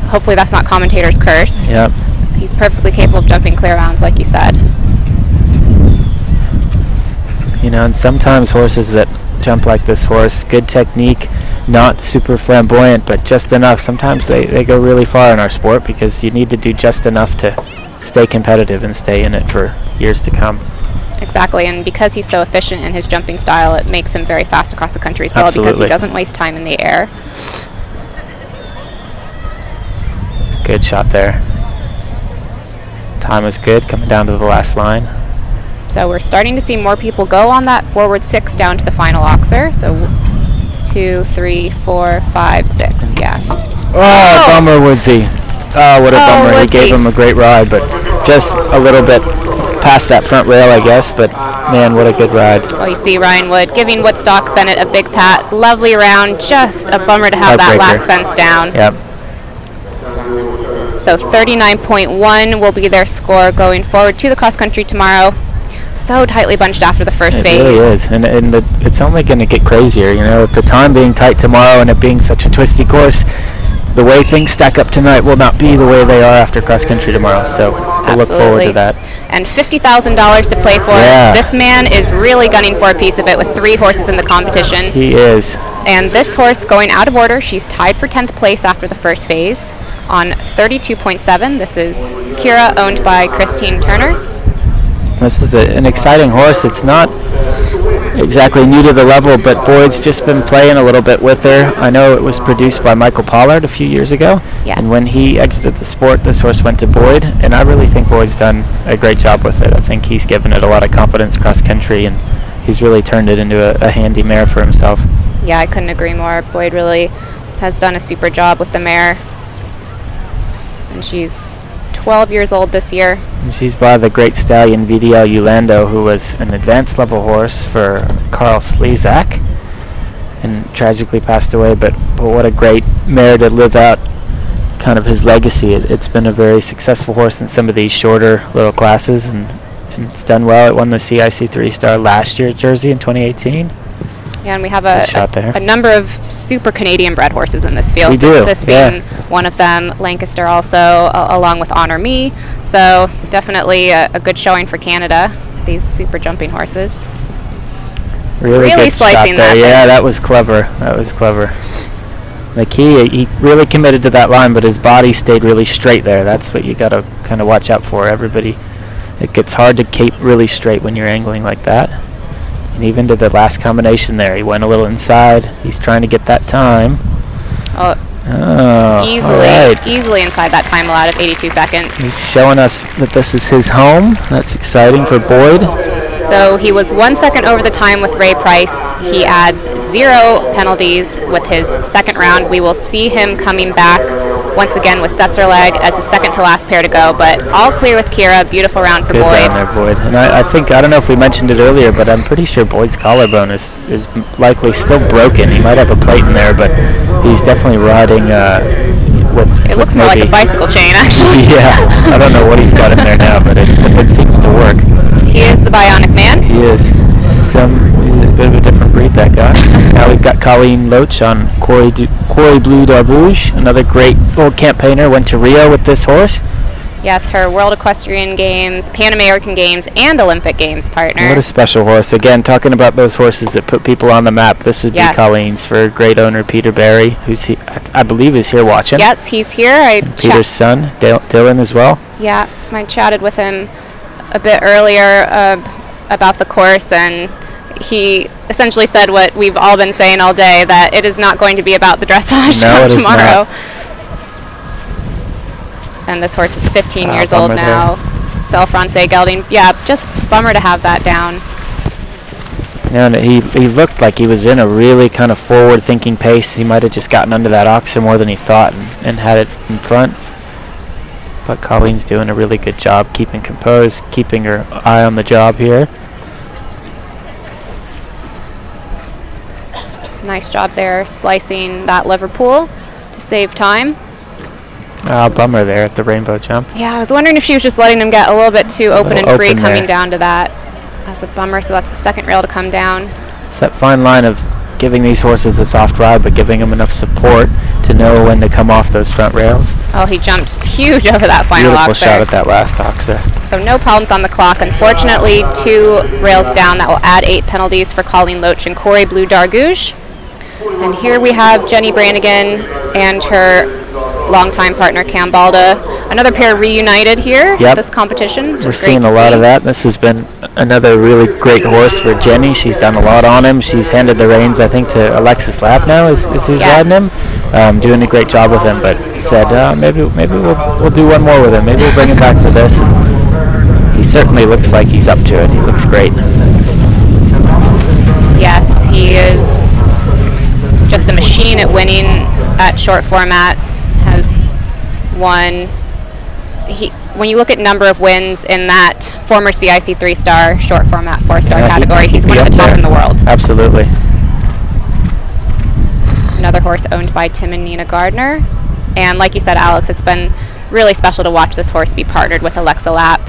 Hopefully that's not commentator's curse. Yep. He's perfectly capable of jumping clear rounds, like you said. You know, and sometimes horses that jump like this horse, good technique, not super flamboyant, but just enough. Sometimes they go really far in our sport because you need to do just enough to stay competitive and stay in it for years to come. Exactly, and because he's so efficient in his jumping style, it makes him very fast across the country as well. Absolutely. Because he doesn't waste time in the air. Good shot there. Time is good, coming down to the last line. So we're starting to see more people go on that forward 6 down to the final oxer. So 2, 3, 4, 5, 6, yeah. Oh, bummer, Woodsy. Oh, what a bummer. Woodsy. He gave him a great ride, but just a little bit past that front rail, I guess. But, man, what a good ride. Well, you see Ryan Wood giving Woodstock Bennett a big pat. Lovely round. Just a bummer to have that last fence down. Yep. So 39.1 will be their score going forward to the cross country tomorrow. So tightly bunched after the first phase. It really is, and it's only going to get crazier. You know, with the time being tight tomorrow and it being such a twisty course, the way things stack up tonight will not be the way they are after cross country tomorrow. So we'll look forward to that. And $50,000 to play for. Yeah. This man is really gunning for a piece of it with 3 horses in the competition. He is. And this horse going out of order, she's tied for 10th place after the first phase on 32.7. This is Kira, owned by Christine Turner. This is an exciting horse. It's not exactly new to the level, but Boyd's just been playing a little bit with her. I know it was produced by Michael Pollard a few years ago. Yes. And when he exited the sport, this horse went to Boyd, and I really think Boyd's done a great job with it. I think he's given it a lot of confidence cross country, and he's really turned it into a handy mare for himself. Yeah, I couldn't agree more. Boyd really has done a super job with the mare. And she's 12 years old this year. And she's by the great stallion VDL Ulando, who was an advanced level horse for Carl Slezak and tragically passed away, but what a great mare to live out kind of his legacy. It's been a very successful horse in some of these shorter little classes, and it's done well. It won the CIC 3-star last year at Jersey in 2018. Yeah, and we have a number of super Canadian bred horses in this field. We do. This being one of them, Lancaster also, along with Honor Me. So definitely a good showing for Canada, these super jumping horses. Really good slicing shot there. that. Yeah, that was clever. That was clever. The key, he really committed to that line, but his body stayed really straight there. That's what you got to kind of watch out for, everybody. It gets hard to keep really straight when you're angling like that. And even to the last combination there, he went a little inside. He's trying to get that time. Easily inside that time allowed of 82 seconds. He's showing us that this is his home. That's exciting for Boyd. So he was 1 second over the time with Ray Price. He adds 0 penalties with his second round. We will see him coming back once again with Setzer leg as the second to last pair to go, but all clear with Kira. Beautiful round for Good Boyd. Round there, Boyd. And I think, I don't know if we mentioned it earlier, but I'm pretty sure Boyd's collarbone is likely still broken. He might have a plate in there, but he's definitely riding with it looks more like a bicycle chain, actually. Yeah, I don't know what he's got in there now, but it seems to work. He is the bionic man. He is. He's a bit of a different breed, that guy. Now we've got Colleen Loach on Quarry Blue d'Arbouge, another great old campaigner. Went to Rio with this horse. Yes, her World Equestrian Games, Pan American Games, and Olympic Games partner. What a special horse. Again, talking about those horses that put people on the map, this would be Colleen's for great owner Peter Barry, who's I believe is here watching. Yes, he's here. Peter's son, Dylan, as well. Yeah, I chatted with him a bit earlier about the course, and he essentially said what we've all been saying all day, that it is not going to be about the dressage tomorrow. And this horse is 15 years old now. Cell Francais gelding. Yeah, just bummer to have that down. Yeah, and he looked like he was in a really kind of forward-thinking pace. He might have just gotten under that oxer more than he thought and had it in front. But Colleen's doing a really good job keeping composed, keeping her eye on the job here. Nice job there, slicing that Liverpool to save time. Bummer there at the rainbow jump. Yeah, I was wondering if she was just letting him get a little bit too open and free coming down to that. That's a bummer, so that's the second rail to come down. It's that fine line of giving these horses a soft ride, but giving them enough support to know when to come off those front rails. Oh, he jumped huge over that final oxer. Beautiful shot at that last oxer. So no problems on the clock. Unfortunately, 2 rails down. That will add 8 penalties for Colleen Loach and Quarry Blue d'Arbouge. And here we have Jenny Brannigan and her longtime partner Cam Balda. Another pair reunited here at this competition. We're seeing a lot of that. This has been another really great horse for Jenny. She's done a lot on him. She's handed the reins, I think, to Alexis Lapp now is who's riding him. Doing a great job with him, but said maybe we'll do one more with him. Maybe we'll bring him back for this. And he certainly looks like he's up to it. He looks great. Yes, he is just a machine at winning at short format. Has won. When you look at number of wins in that former CIC 3-star short format 4-star category, he's one of the top in the world. Absolutely. Another horse owned by Tim and Nina Gardner. And like you said, Alex, it's been really special to watch this horse be partnered with Alexa Lapp,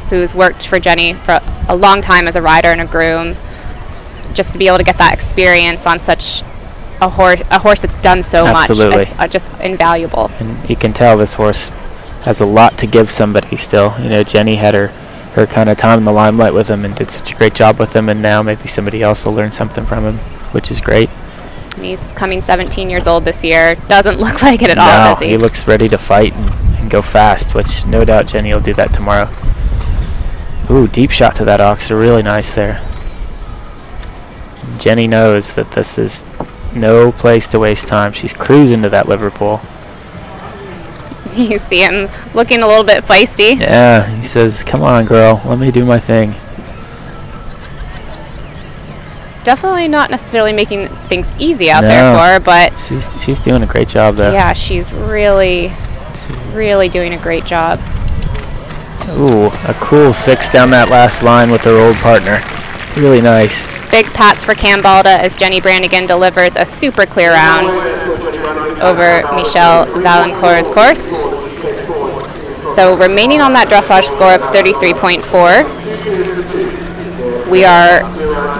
who's worked for Jenny for a long time as a rider and a groom. Just to be able to get that experience on such a horse that's done so much, it's just invaluable. And you can tell this horse has a lot to give somebody still. You know, Jenny had her kind of time in the limelight with him and did such a great job with him, and now maybe somebody else will learn something from him, which is great. And he's coming 17 years old this year. Doesn't look like it at all, does he? He looks ready to fight and go fast, which no doubt Jenny will do that tomorrow. Ooh, deep shot to that oxer. Really nice there. Jenny knows that this is no place to waste time. She's cruising to that Liverpool. You see him looking a little bit feisty. Yeah, he says, come on, girl, let me do my thing. Definitely not necessarily making things easy out there for her, but she's doing a great job, though. Yeah, she's really doing a great job. Ooh, a cool 6 down that last line with her old partner. Really nice. Big pats for Cam Balda as Jenny Brannigan delivers a super clear round over Michelle Valancourt's course. So remaining on that dressage score of 33.4. We are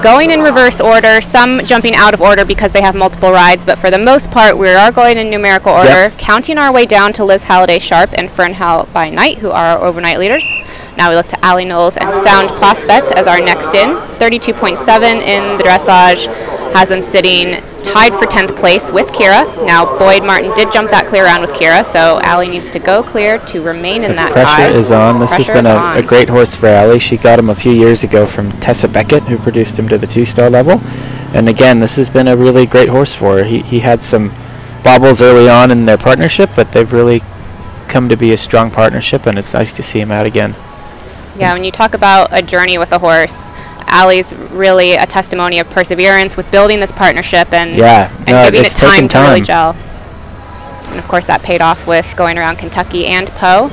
going in reverse order, some jumping out of order because they have multiple rides, but for the most part we are going in numerical order, counting our way down to Liz Halliday Sharp and Fernhell by Night, who are our overnight leaders. Now we look to Allie Knowles and Sound Prospect as our next in. 32.7 in the dressage has them sitting tied for 10th place with Kira. Now, Boyd Martin did jump that clear round with Kira, so Allie needs to go clear to remain in that tie. Pressure is on. This has been a great horse for Allie. She got him a few years ago from Tessa Beckett, who produced him to the 2-star level. And again, this has been a really great horse for her. He had some bobbles early on in their partnership, but they've really come to be a strong partnership, and it's nice to see him out again. Yeah, when you talk about a journey with a horse, Allie's really a testimony of perseverance with building this partnership and giving it time to really gel. And of course that paid off with going around Kentucky and Poe.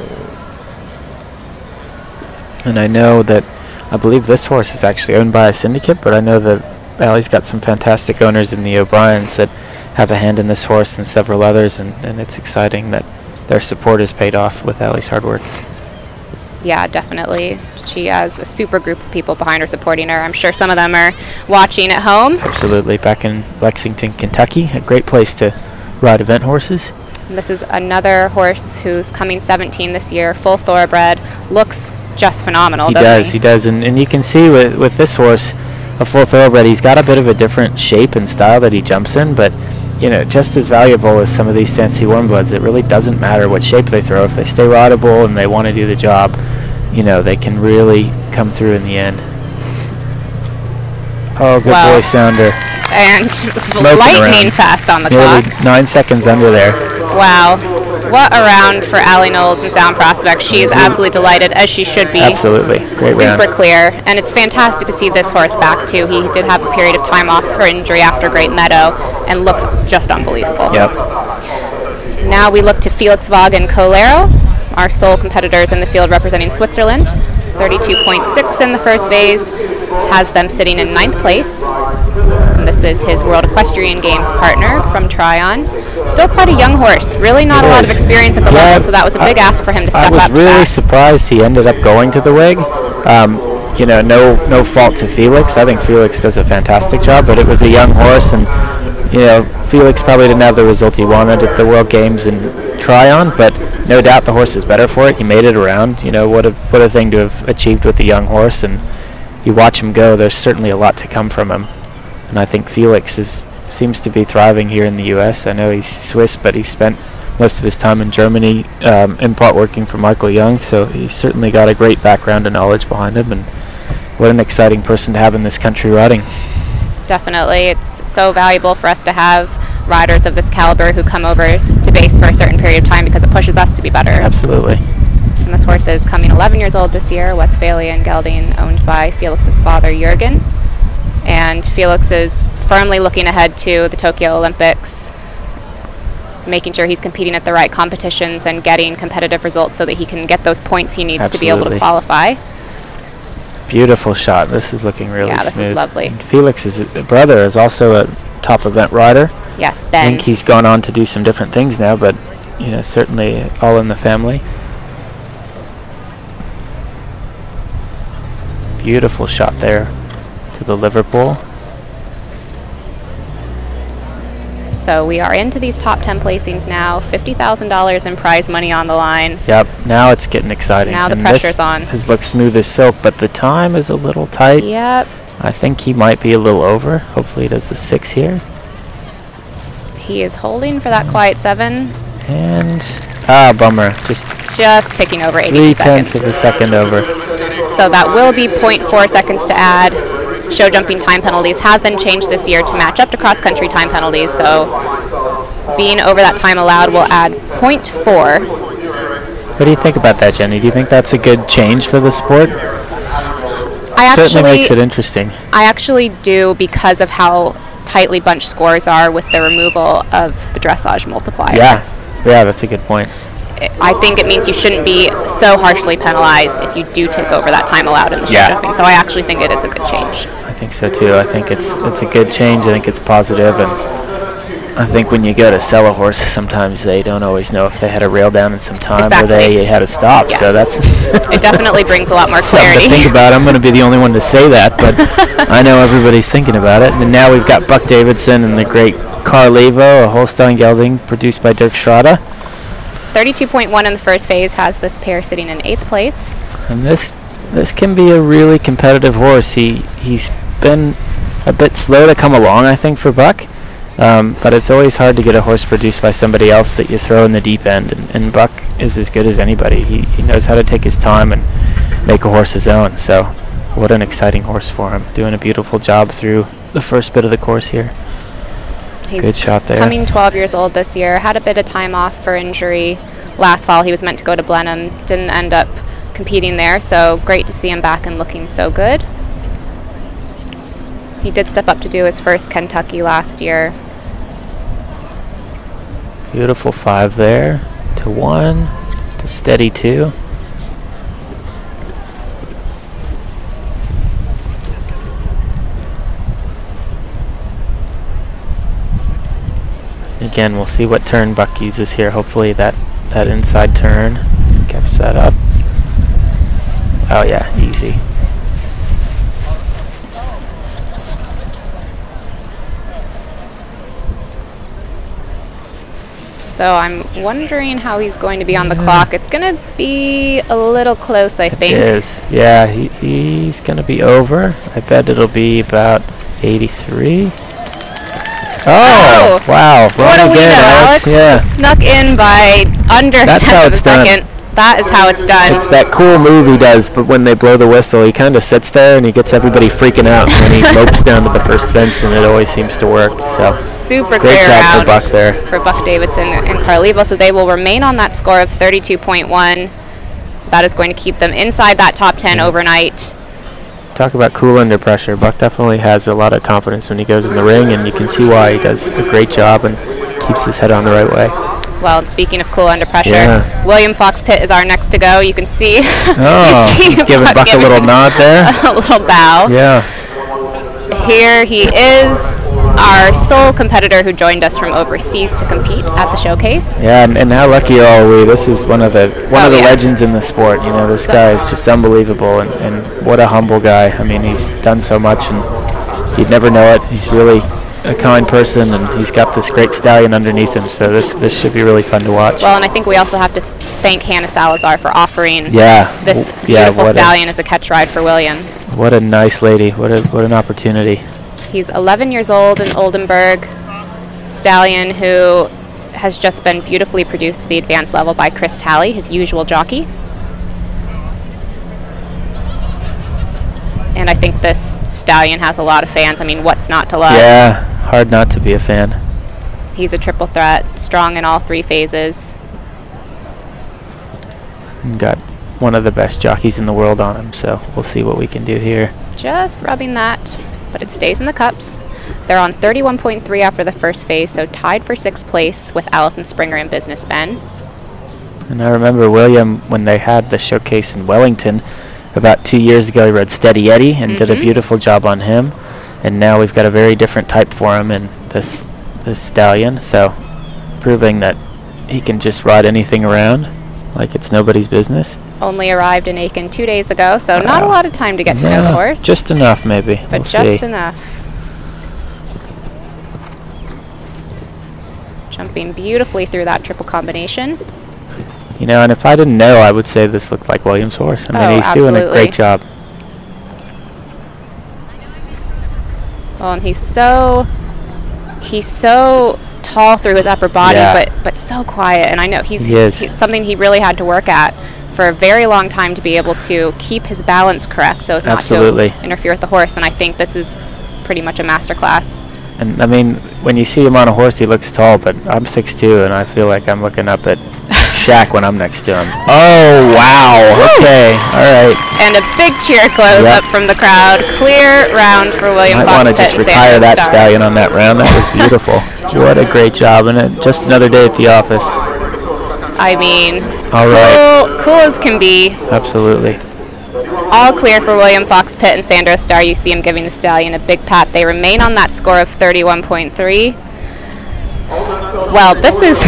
And I know that, I believe this horse is actually owned by a syndicate, but I know that Allie's got some fantastic owners in the O'Briens that have a hand in this horse and several others, and it's exciting that their support has paid off with Allie's hard work. Yeah, definitely. She has a super group of people behind her supporting her. I'm sure some of them are watching at home. Absolutely. Back in Lexington, Kentucky, a great place to ride event horses. And this is another horse who's coming 17 this year, full thoroughbred, looks just phenomenal. He does. And you can see with this horse, a full thoroughbred, he's got a bit of a different shape and style that he jumps in, but just as valuable as some of these fancy warm bloods, it really doesn't matter what shape they throw. If they stay rideable and they want to do the job, they can really come through in the end. Oh, good boy, Sounder. And lightning fast on the clock. 9 seconds under there. Wow. What a round for Allie Knowles and Sound Prospect. She is absolutely delighted, as she should be. Absolutely. Great round. Super clear. And it's fantastic to see this horse back, too. He did have a period of time off for injury after Great Meadow and looks just unbelievable. Yep. Now we look to Felix Vaugh and Colero, our sole competitors in the field representing Switzerland. 32.6 in the first phase, has them sitting in 9th place. And this is his World Equestrian Games partner from Tryon. Still quite a young horse, really not a lot of experience at the level, so that was a big ask for him to step up. I was really surprised he ended up going to the WIG. No fault to Felix. I think Felix does a fantastic job, but it was a young horse, and Felix probably didn't have the result he wanted at the World Games in Tryon, but no doubt the horse is better for it. He made it around. What a thing to have achieved with a young horse, and you watch him go, there's certainly a lot to come from him. And I think Felix seems to be thriving here in the U.S. I know he's Swiss, but he spent most of his time in Germany, in part working for Michael Young, so he's certainly got a great background and knowledge behind him, and what an exciting person to have in this country riding. Definitely. It's so valuable for us to have riders of this caliber who come over to base for a certain period of time, because it pushes us to be better. Absolutely. And this horse is coming 11 years old this year, Westphalia and Gelding, owned by Felix's father, Jürgen. And Felix is firmly looking ahead to the Tokyo Olympics, making sure he's competing at the right competitions and getting competitive results so that he can get those points he needs to be able to qualify. Beautiful shot. This is looking really smooth. Yeah, this is lovely. And Felix's brother is also a top event rider. Yes, Ben. I think he's gone on to do some different things now, but certainly all in the family. Beautiful shot there to the Liverpool. So we are into these top 10 placings now. $50,000 in prize money on the line. Yep, now it's getting exciting. Now the pressure's on. This has looked smooth as silk, but the time is a little tight. Yep. I think he might be a little over. Hopefully he does the 6 here. He is holding for that quiet 7. And, bummer. Just ticking over 82 seconds. 0.3 of a second over. So that will be 0.4 seconds to add. Show jumping time penalties have been changed this year to match up to cross-country time penalties, so being over that time allowed will add 0.4. What do you think about that, Jenny? Do you think that's a good change for the sport? Certainly makes it interesting. I actually do, because of how tightly bunched scores are with the removal of the dressage multiplier. Yeah, that's a good point. I think it means you shouldn't be so harshly penalized if you do take over that time allowed in the show jumping. So I actually think it is a good change. I think so too. I think it's a good change. I think it's positive, and I think when you go to sell a horse, sometimes they don't always know if they had a rail down in some time or they had a stop. Yes. So that's it definitely brings a lot more clarity. Something to think about. I'm going to be the only one to say that, but I know everybody's thinking about it. And now we've got Buck Davidson and the great Carlevo, a Holstein gelding produced by Dirk Schroeder. 32.1 in the first phase has this pair sitting in 8th place. And this can be a really competitive horse. He's been a bit slow to come along, I think, for Buck. But it's always hard to get a horse produced by somebody else that you throw in the deep end, and Buck is as good as anybody. He knows how to take his time and make a horse his own, so what an exciting horse for him. Doing a beautiful job through the first bit of the course here. He's good shot there. Coming 12 years old this year, had a bit of time off for injury. Last fall he was meant to go to Blenheim, didn't end up competing there, so great to see him back and looking so good. He did step up to do his first Kentucky last year. Beautiful 5 there, to 1, to steady 2. Again, we'll see what turn Buck uses here. Hopefully that inside turn keeps that up. Oh yeah, easy. So I'm wondering how he's going to be on the clock. It's going to be a little close, I think. It is. Yeah, he's going to be over. I bet it'll be about 83. Oh, wow. What do we know, Alex? Yeah. Snuck in by under 10th of a second. That is how it's done. It's that cool move he does, but when they blow the whistle, he kind of sits there and he gets everybody freaking out, and he lopes down to the first fence, and it always seems to work. So super great clear job round for Buck there. For Buck Davidson and Carlevo, so they will remain on that score of 32.1. That is going to keep them inside that top 10 overnight. Talk about cool under pressure. Buck definitely has a lot of confidence when he goes in the ring, and you can see why. He does a great job and keeps his head on the right way. Well, speaking of cool under pressure, William Fox Pitt is our next to go. You can see. Oh, he's giving Buck a little nod there. A little bow. Yeah. Here he is, our sole competitor who joined us from overseas to compete at the showcase. Yeah, and how lucky are we? This is one of the legends in the sport. You know, this guy is just unbelievable, and what a humble guy. I mean, he's done so much, and you'd never know it. He's really a kind person, and he's got this great stallion underneath him, so this should be really fun to watch. Well, and I think we also have to thank Hannah Salazar for offering this beautiful stallion as a catch ride for William. What a nice lady. What an opportunity. He's 11 years old, an Oldenburg stallion who has just been beautifully produced to the advanced level by Chris Talley, his usual jockey. And I think this stallion has a lot of fans. I mean, what's not to love? Yeah, hard not to be a fan. He's a triple threat, strong in all 3 phases. Got one of the best jockeys in the world on him, so we'll see what we can do here. Just rubbing that, but it stays in the cups. They're on 31.3 after the first phase, so tied for 6th place with Allison Springer and Business Ben. And I remember William, when they had the showcase in Wellington, about 2 years ago, he rode Steady Eddie and did a beautiful job on him. And now we've got a very different type for him in this stallion, so proving that he can just ride anything around like it's nobody's business. Only arrived in Aiken 2 days ago, so not a lot of time to get to know the horse. Just enough, maybe. But we'll just see. enough. Jumping beautifully through that triple combination. You know, and if I didn't know, I would say this looked like William's horse. I mean, he's doing a great job. Well, and he's so tall through his upper body, but so quiet. And I know he's something he really had to work at for a very long time to be able to keep his balance correct so as not to interfere with the horse. And I think this is pretty much a masterclass. And I mean, when you see him on a horse, he looks tall, but I'm 6'2", and I feel like I'm looking up at Shaq when I'm next to him. Oh, wow. Okay. All right. And a big cheer close up from the crowd. Clear round for William Fox. I want to just retire that stallion on that round. That was beautiful. What a great job. And just another day at the office. I mean, cool as can be. Absolutely. All clear for William Fox Pitt and Sandro Starr. You see him giving the stallion a big pat. They remain on that score of 31.3. Well, this is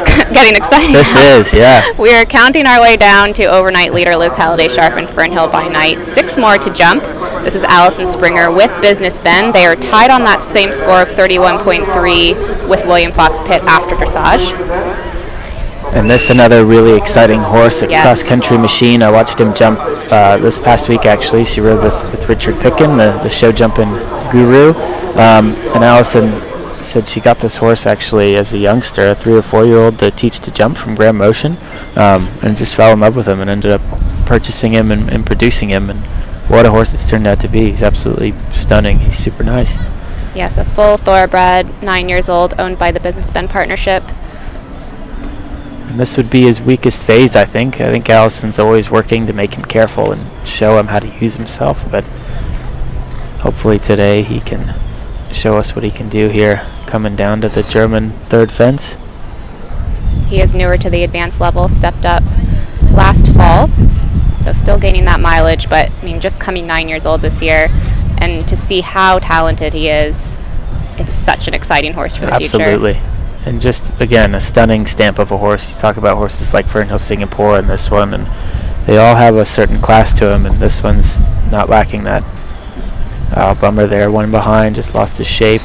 getting exciting. This is, yeah. We are counting our way down to overnight leader Liz Halliday Sharp and Fernhill by night. 6 more to jump. This is Allison Springer with Business Ben. They are tied on that same score of 31.3 with William Fox Pitt after dressage. And this another really exciting horse, a cross-country machine. I watched him jump this past week, actually. She rode with Richard Pickin, the show jumping guru. And Allison said she got this horse actually as a youngster, a 3 or 4-year-old, to teach to jump from Grand Motion, and just fell in love with him and ended up purchasing him and producing him. And what a horse it's turned out to be. He's absolutely stunning. He's super nice. Yes, a full thoroughbred, 9 years old, owned by the Business Ben Partnership. And this would be his weakest phase, I think. I think Allison's always working to make him careful and show him how to use himself, but hopefully today he can show us what he can do here, coming down to the German third fence. He is newer to the advanced level, stepped up last fall, so still gaining that mileage, but I mean, just coming 9 years old this year, and to see how talented he is, it's such an exciting horse for the future. Absolutely. And just, again, a stunning stamp of a horse. You talk about horses like Fernhill Singapore and this one, and they all have a certain class to them, and this one's not lacking that. Bummer there, one behind, just lost his shape.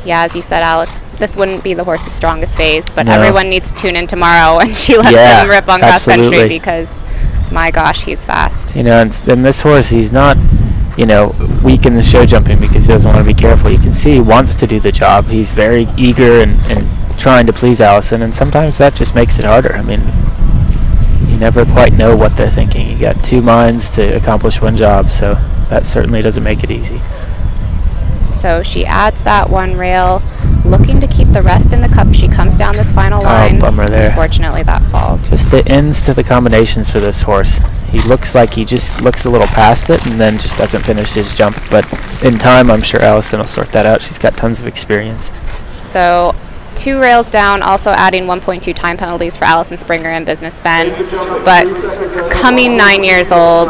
Yeah, as you said, Alex, this wouldn't be the horse's strongest phase, but everyone needs to tune in tomorrow when she lets him rip on cross country, because, my gosh, he's fast. You know, and this horse, he's not, you know, weak in the show jumping because he doesn't want to be careful. You can see he wants to do the job. He's very eager and trying to please Allison, and sometimes that just makes it harder. I mean, you never quite know what they're thinking. You got two minds to accomplish one job, so that certainly doesn't make it easy. So she adds that one rail, looking to keep the rest in the cup. She comes down this final line. Oh, bummer there. Unfortunately, that falls. Just the ends to the combinations for this horse. He looks like he just looks a little past it and then just doesn't finish his jump. But in time, I'm sure Allison will sort that out. She's got tons of experience. So 2 rails down, also adding 1.2 time penalties for Allison Springer and Business Ben. But coming 9 years old,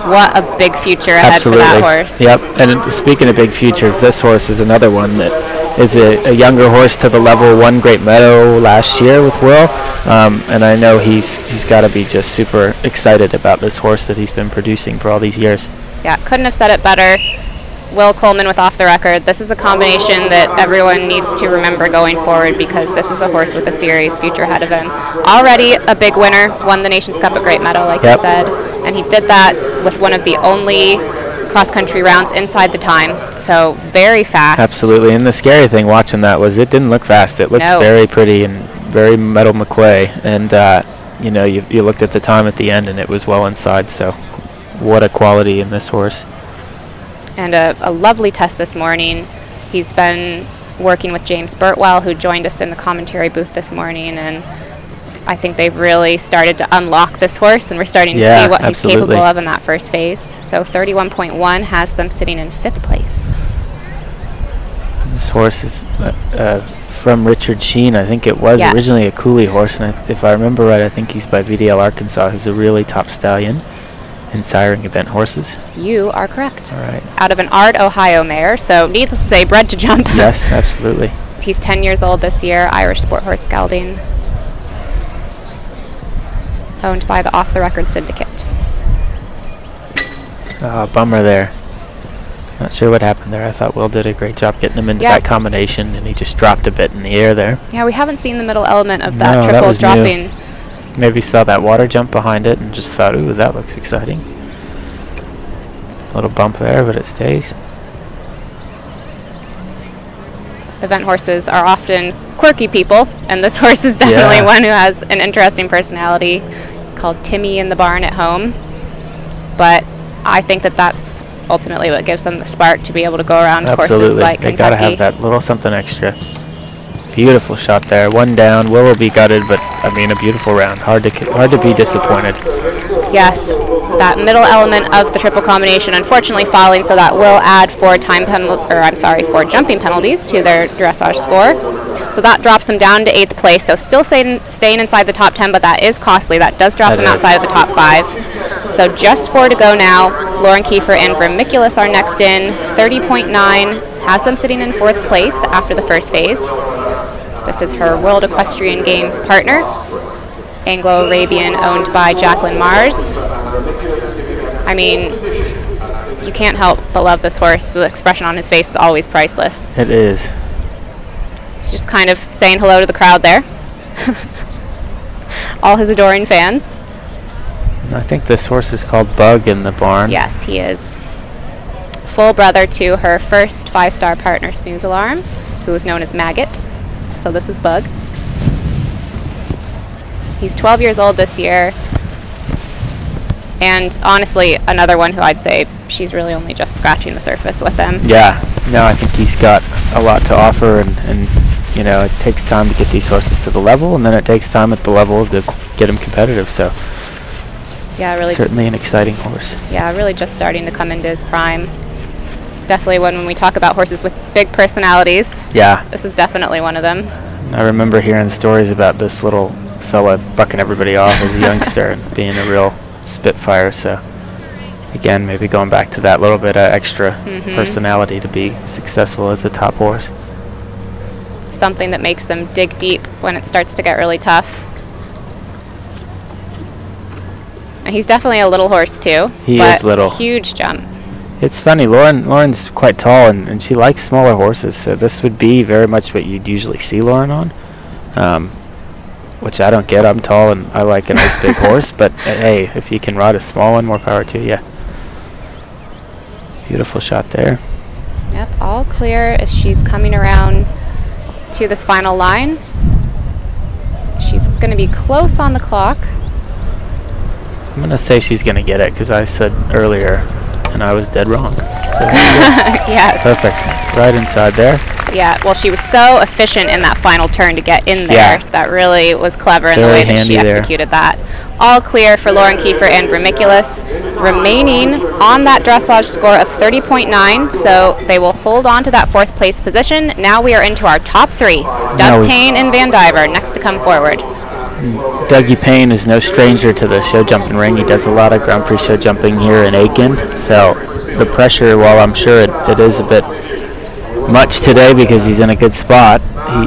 what a big future ahead for that horse. Yep, and speaking of big futures, this horse is another one that is a younger horse to the level won Great Meadow last year with Will, and I know he's got to be just super excited about this horse that he's been producing for all these years. Yeah, couldn't have said it better. Will Coleman with Off the Record. This is a combination that everyone needs to remember going forward, because this is a horse with a serious future ahead of him. Already a big winner, won the Nations Cup at Great Meadow, like you said, and he did that with one of the only cross-country rounds inside the time, so very fast. Absolutely, and the scary thing watching that was it didn't look fast. It looked very pretty and very Meadow McClay, and you know, you looked at the time at the end and it was well inside, so what a quality in this horse. And a lovely test this morning. He's been working with James Birtwell, who joined us in the commentary booth this morning, and I think they've really started to unlock this horse, and we're starting to see what he's capable of in that first phase. So 31.1 has them sitting in 5th place. This horse is from Richard Sheen. I think it was originally a Cooley horse, and if I remember right, I think he's by VDL Arkansas, who's a really top stallion in siring event horses. You are correct. All right. Out of an Ard, Ohio mare, so needless to say, bred to jump. Yes, absolutely. He's 10 years old this year, Irish sport horse gelding, owned by the Off the Record Syndicate. Bummer there. Not sure what happened there. I thought Will did a great job getting him into that combination, and he just dropped a bit in the air there. Yeah, we haven't seen the middle element of that triple dropping. New. Maybe saw that water jump behind it and just thought, ooh, that looks exciting. A little bump there, but it stays. Event horses are often quirky people, and this horse is definitely one who has an interesting personality. It's called Timmy in the barn at home, but I think that that's ultimately what gives them the spark to be able to go around horses like Kentucky. They gotta have that little something extra. Beautiful shot there. One down. Will be gutted, but I mean, a beautiful round. Hard to be disappointed. Yes, that middle element of the triple combination unfortunately falling, so that will add 4 jumping penalties to their dressage score. So that drops them down to 8th place. So still staying inside the top 10, but that is costly. That does drop them outside of the top 5. So just 4 to go now. Lauren Kiefer and Vermiculus are next in. 30.9 has them sitting in 4th place after the first phase. This is her World Equestrian Games partner, Anglo-Arabian, owned by Jacqueline Mars. I mean, you can't help but love this horse. The expression on his face is always priceless. It is. He's just kind of saying hello to the crowd there. All his adoring fans. I think this horse is called Bug in the barn. Yes, he is. full brother to her first 5-star partner, Snooze Alarm, who is known as Maggot. So this is Bug. He's 12 years old this year. And honestly, another one who I'd say she's really only just scratching the surface with him. Yeah, no, I think he's got a lot to offer, and you know, it takes time to get these horses to the level, and then it takes time at the level to get him competitive. So yeah, really, certainly an exciting horse. Yeah, really just starting to come into his prime. Definitely when we talk about horses with big personalities. Yeah, this is definitely one of them. I remember hearing stories about this little fella bucking everybody off as a youngster and being a real spitfire. So again, maybe going back to that little bit of extra personality to be successful as a top horse. Something that makes them dig deep when it starts to get really tough. And he's definitely a little horse too. He is little. Huge jump. It's funny, Lauren's quite tall, and she likes smaller horses, so this would be very much what you'd usually see Lauren on, which I don't get. I'm tall and I like a nice big horse, but hey, if you can ride a small one, more power to you. Beautiful shot there. Yep, all clear as she's coming around to this final line. She's going to be close on the clock. I'm going to say she's going to get it because I said earlier and I was dead wrong. So yes. Perfect. Right inside there. Yeah, well, she was so efficient in that final turn to get in there. Yeah. That really was clever in the way that she executed that. All clear for Lauren Kiefer and Vermiculus, remaining on that dressage score of 30.9, so they will hold on to that 4th place position. Now we are into our top 3. Doug Payne and Van Diver next to come forward. Dougie Payne is no stranger to the show jumping ring. He does a lot of Grand Prix show jumping here in Aiken, so the pressure, while I'm sure it is a bit much today because he's in a good spot,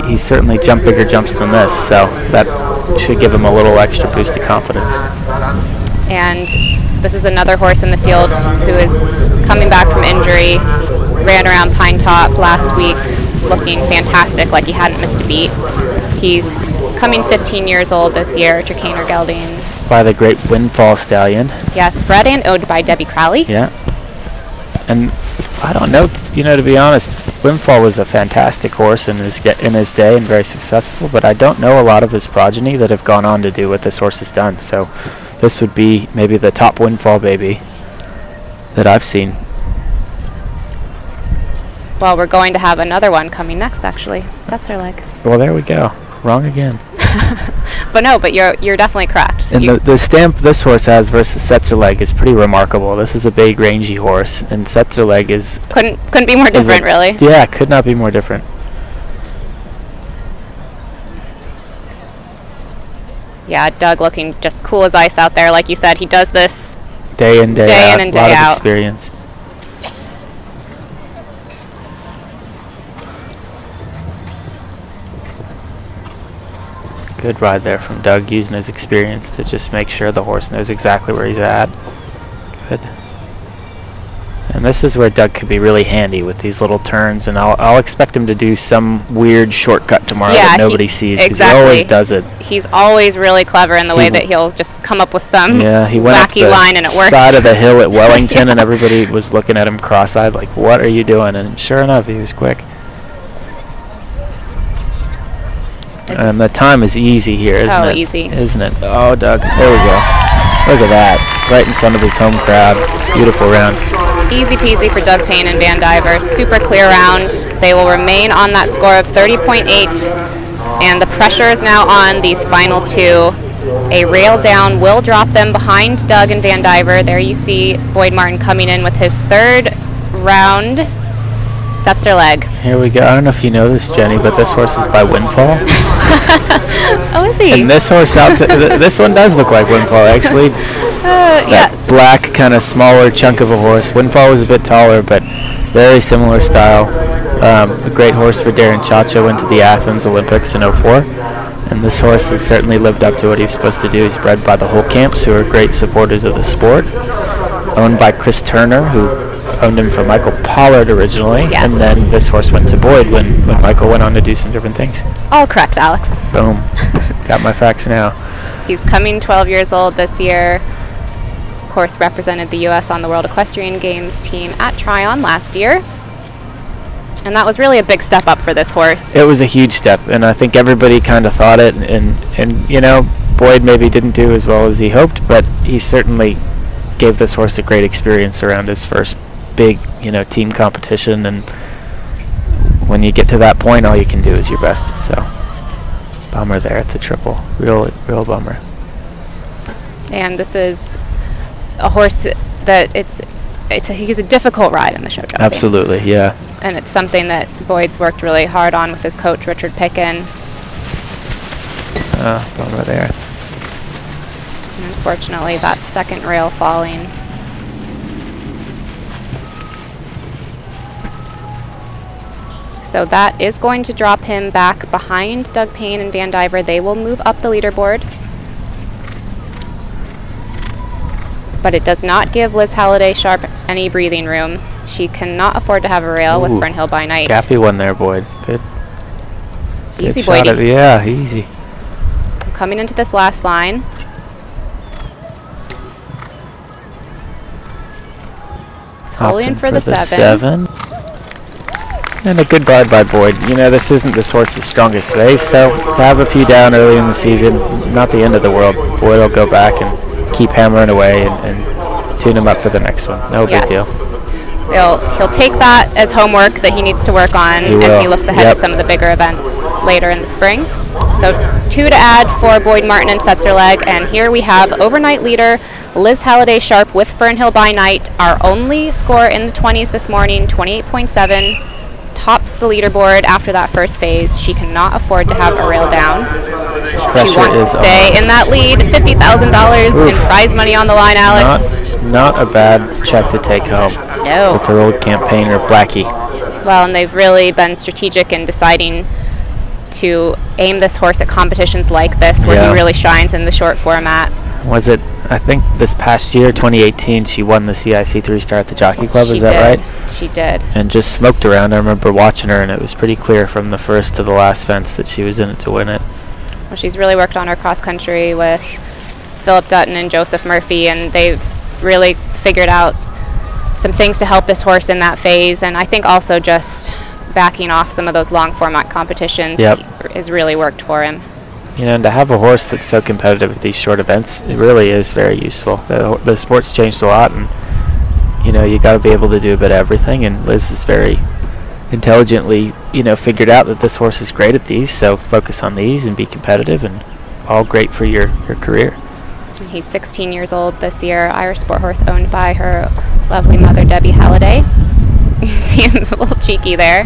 he certainly jumped bigger jumps than this, so that should give him a little extra boost of confidence. And this is another horse in the field who is coming back from injury, ran around Pine Top last week looking fantastic, like he hadn't missed a beat. He's coming 15 years old this year, Trakehner Gelding. By the great Windfall Stallion. Yes, bred and owned by Debbie Crowley. Yeah. And I don't know, to be honest, Windfall was a fantastic horse in his day and very successful, but I don't know a lot of his progeny that have gone on to do what this horse has done. So this would be maybe the top Windfall baby that I've seen. Well, we're going to have another one coming next, actually. Setzerleg. Well, there we go. Wrong again. But no, but you're definitely correct. And the stamp this horse has versus Setzerleg is pretty remarkable. This is a big, rangy horse, and Setzerleg is couldn't be more different, really. Yeah, could not be more different. Yeah, Doug looking just cool as ice out there, like you said. He does this day in, day out. A lot of experience. Good ride there from Doug, using his experience to just make sure the horse knows exactly where he's at. Good. And this is where Doug could be really handy with these little turns, and I'll expect him to do some weird shortcut tomorrow that nobody sees, because he always does it. He's always really clever in the way that he'll just come up with some wacky line and it works. Side of the hill at Wellington, and everybody was looking at him cross-eyed like, what are you doing? And sure enough, he was quick. And the time is easy here, isn't it? Oh, easy. Isn't it? Oh, Doug. There we go. Look at that. Right in front of his home crowd. Beautiful round. Easy peasy for Doug Payne and Van Diver. Super clear round. They will remain on that score of 30.8. And the pressure is now on these final 2. A rail down will drop them behind Doug and Van Diver. There you see Boyd Martin coming in with his 3rd round. Setzerleg. Here we go. I don't know if you know this, Jenny, but this horse is by Windfall. Oh, is he? And this horse this one does look like Windfall, actually. Yes. Black, kind of smaller chunk of a horse. Windfall was a bit taller, but very similar style. A great horse for Darren Chacho into the Athens Olympics in '04. And this horse has certainly lived up to what he's supposed to do. He's bred by the Holtkamps, who are great supporters of the sport. Owned by Chris Turner, who owned him for Michael Pollard originally, and then this horse went to Boyd when Michael went on to do some different things. All correct, Alex. Boom. Got my facts now. He's coming 12 years old this year. course, represented the U.S. on the World Equestrian Games team at Tryon last year. And that was really a big step up for this horse. It was a huge step, and I think everybody kind of thought it, and you know, Boyd maybe didn't do as well as he hoped, but he certainly gave this horse a great experience around his first big, you know, team competition, and when you get to that point, all you can do is your best. So, bummer there at the triple. Real bummer. And this is a horse that he's a difficult ride in the show jumping. Absolutely, yeah. And it's something that Boyd's worked really hard on with his coach, Richard Picken. Bummer there. And unfortunately, that second rail falling. So that is going to drop him back behind Doug Payne and Van Diver. They will move up the leaderboard. But it does not give Liz Halliday Sharp any breathing room. She cannot afford to have a rail with Fernhill by Night. Gappy one there, Boyd. Good. Easy, Boyd. Yeah, easy. Coming into this last line. Holding in for the 7. And a good ride by Boyd. You know, this isn't this horse's strongest race, so to have a few down early in the season, not the end of the world. Boyd will go back and keep hammering away and tune him up for the next one. No big deal. He'll take that as homework that he needs to work on as he looks ahead to some of the bigger events later in the spring. So 2 to add for Boyd Martin and Setzerleg, and here we have overnight leader Liz Halliday Sharp with Fernhill by Night. Our only score in the 20s this morning, 28.7. Tops the leaderboard after that first phase. She cannot afford to have a rail down. She wants to stay in that lead. $50,000 in prize money on the line, Alex. Not a bad check to take home. No. With her old campaigner, Blackie. Well, and they've really been strategic in deciding to aim this horse at competitions like this where he really shines in the short format. Was it, I think this past year, 2018, she won the CIC 3-star at the Jockey Club, is that right? She did. And just smoked around. I remember watching her, and it was pretty clear from the first to the last fence that she was in it to win it. Well, she's really worked on her cross country with Philip Dutton and Joseph Murphy, and they've really figured out some things to help this horse in that phase, and I think also just backing off some of those long format competitions has really worked for him. You know, and to have a horse that's so competitive at these short events, it really is very useful. The sport's changed a lot, and you know, you got to be able to do a bit of everything, and Liz is very intelligently, you know, figured out that this horse is great at these, so focus on these and be competitive, and all great for your career. He's 16 years old this year, Irish sport horse owned by her lovely mother, Debbie Halliday. You see him a little cheeky there.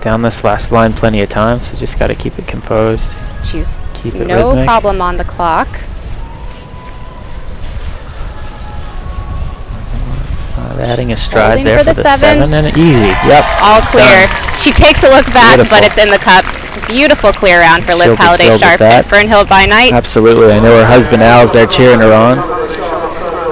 Down this last line plenty of time, so just got to keep it composed. She's keep it no rhythmic. Problem on the clock. Adding a stride there for the 7 and easy. Yep. All clear. Done. She takes a look back, but it's in the cups. Beautiful clear round for Liz Halliday Sharp at Fernhill by Night. Absolutely. I know her husband Al's there cheering her on.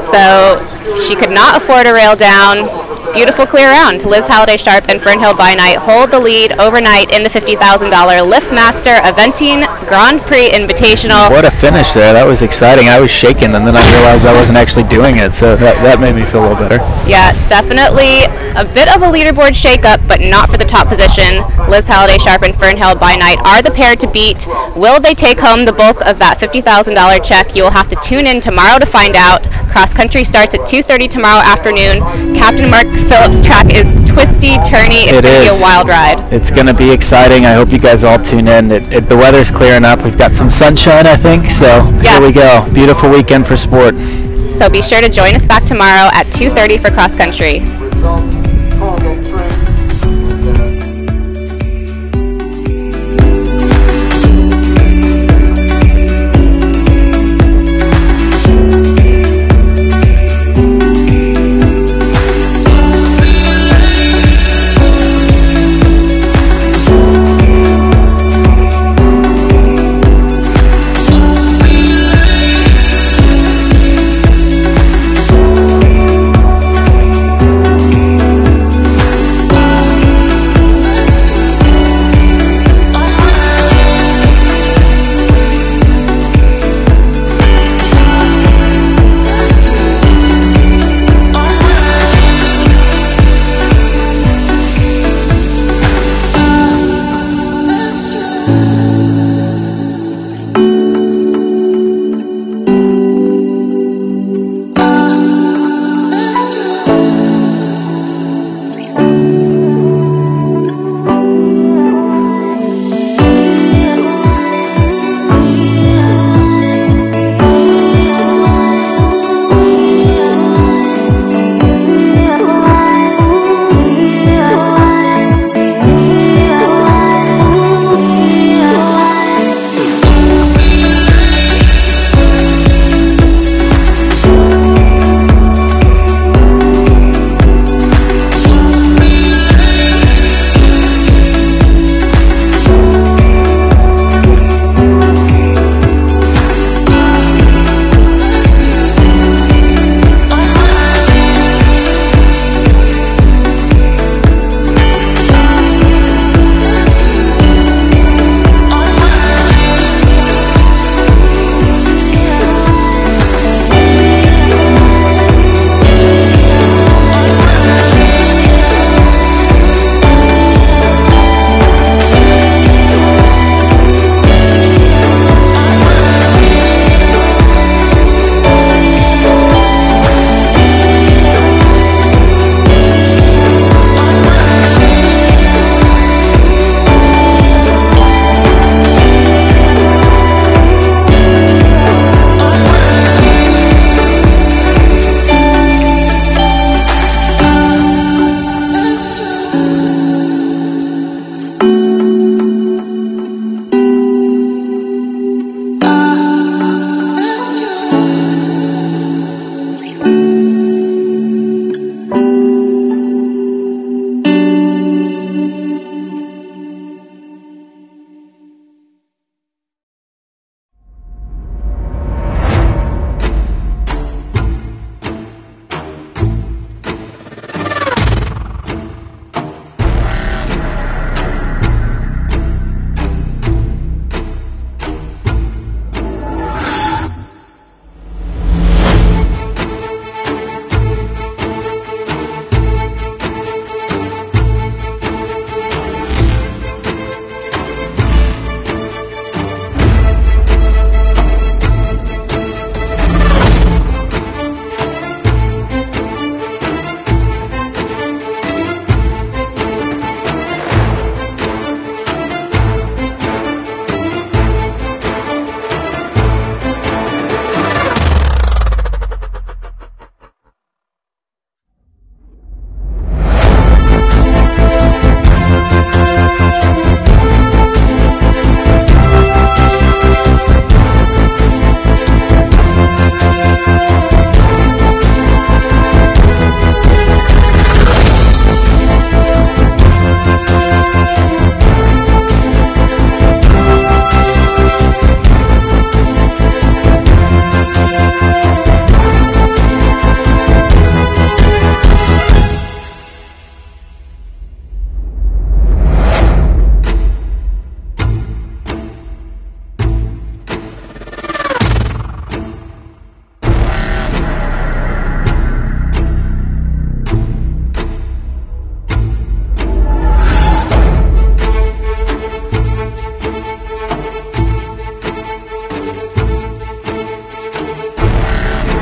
So she could not afford a rail down. Beautiful clear round. Liz Halliday Sharp and Fernhill by Night hold the lead overnight in the $50,000 Liftmaster Eventing Grand Prix Invitational. What a finish there. That was exciting. I was shaking, and then I realized I wasn't actually doing it, so that made me feel a little better. Yeah, definitely a bit of a leaderboard shakeup, but not for the top position. Liz Halliday Sharp and Fernhill by Night are the pair to beat. Will they take home the bulk of that $50,000 check? You will have to tune in tomorrow to find out. Cross country starts at 2:30 tomorrow afternoon. Captain Mark Phillips' track is twisty, turny. It's going to be a wild ride. It's going to be exciting. I hope you guys all tune in. The weather's clearing up. We've got some sunshine, I think, so here we go. Beautiful weekend for sport. So be sure to join us back tomorrow at 2:30 for cross country.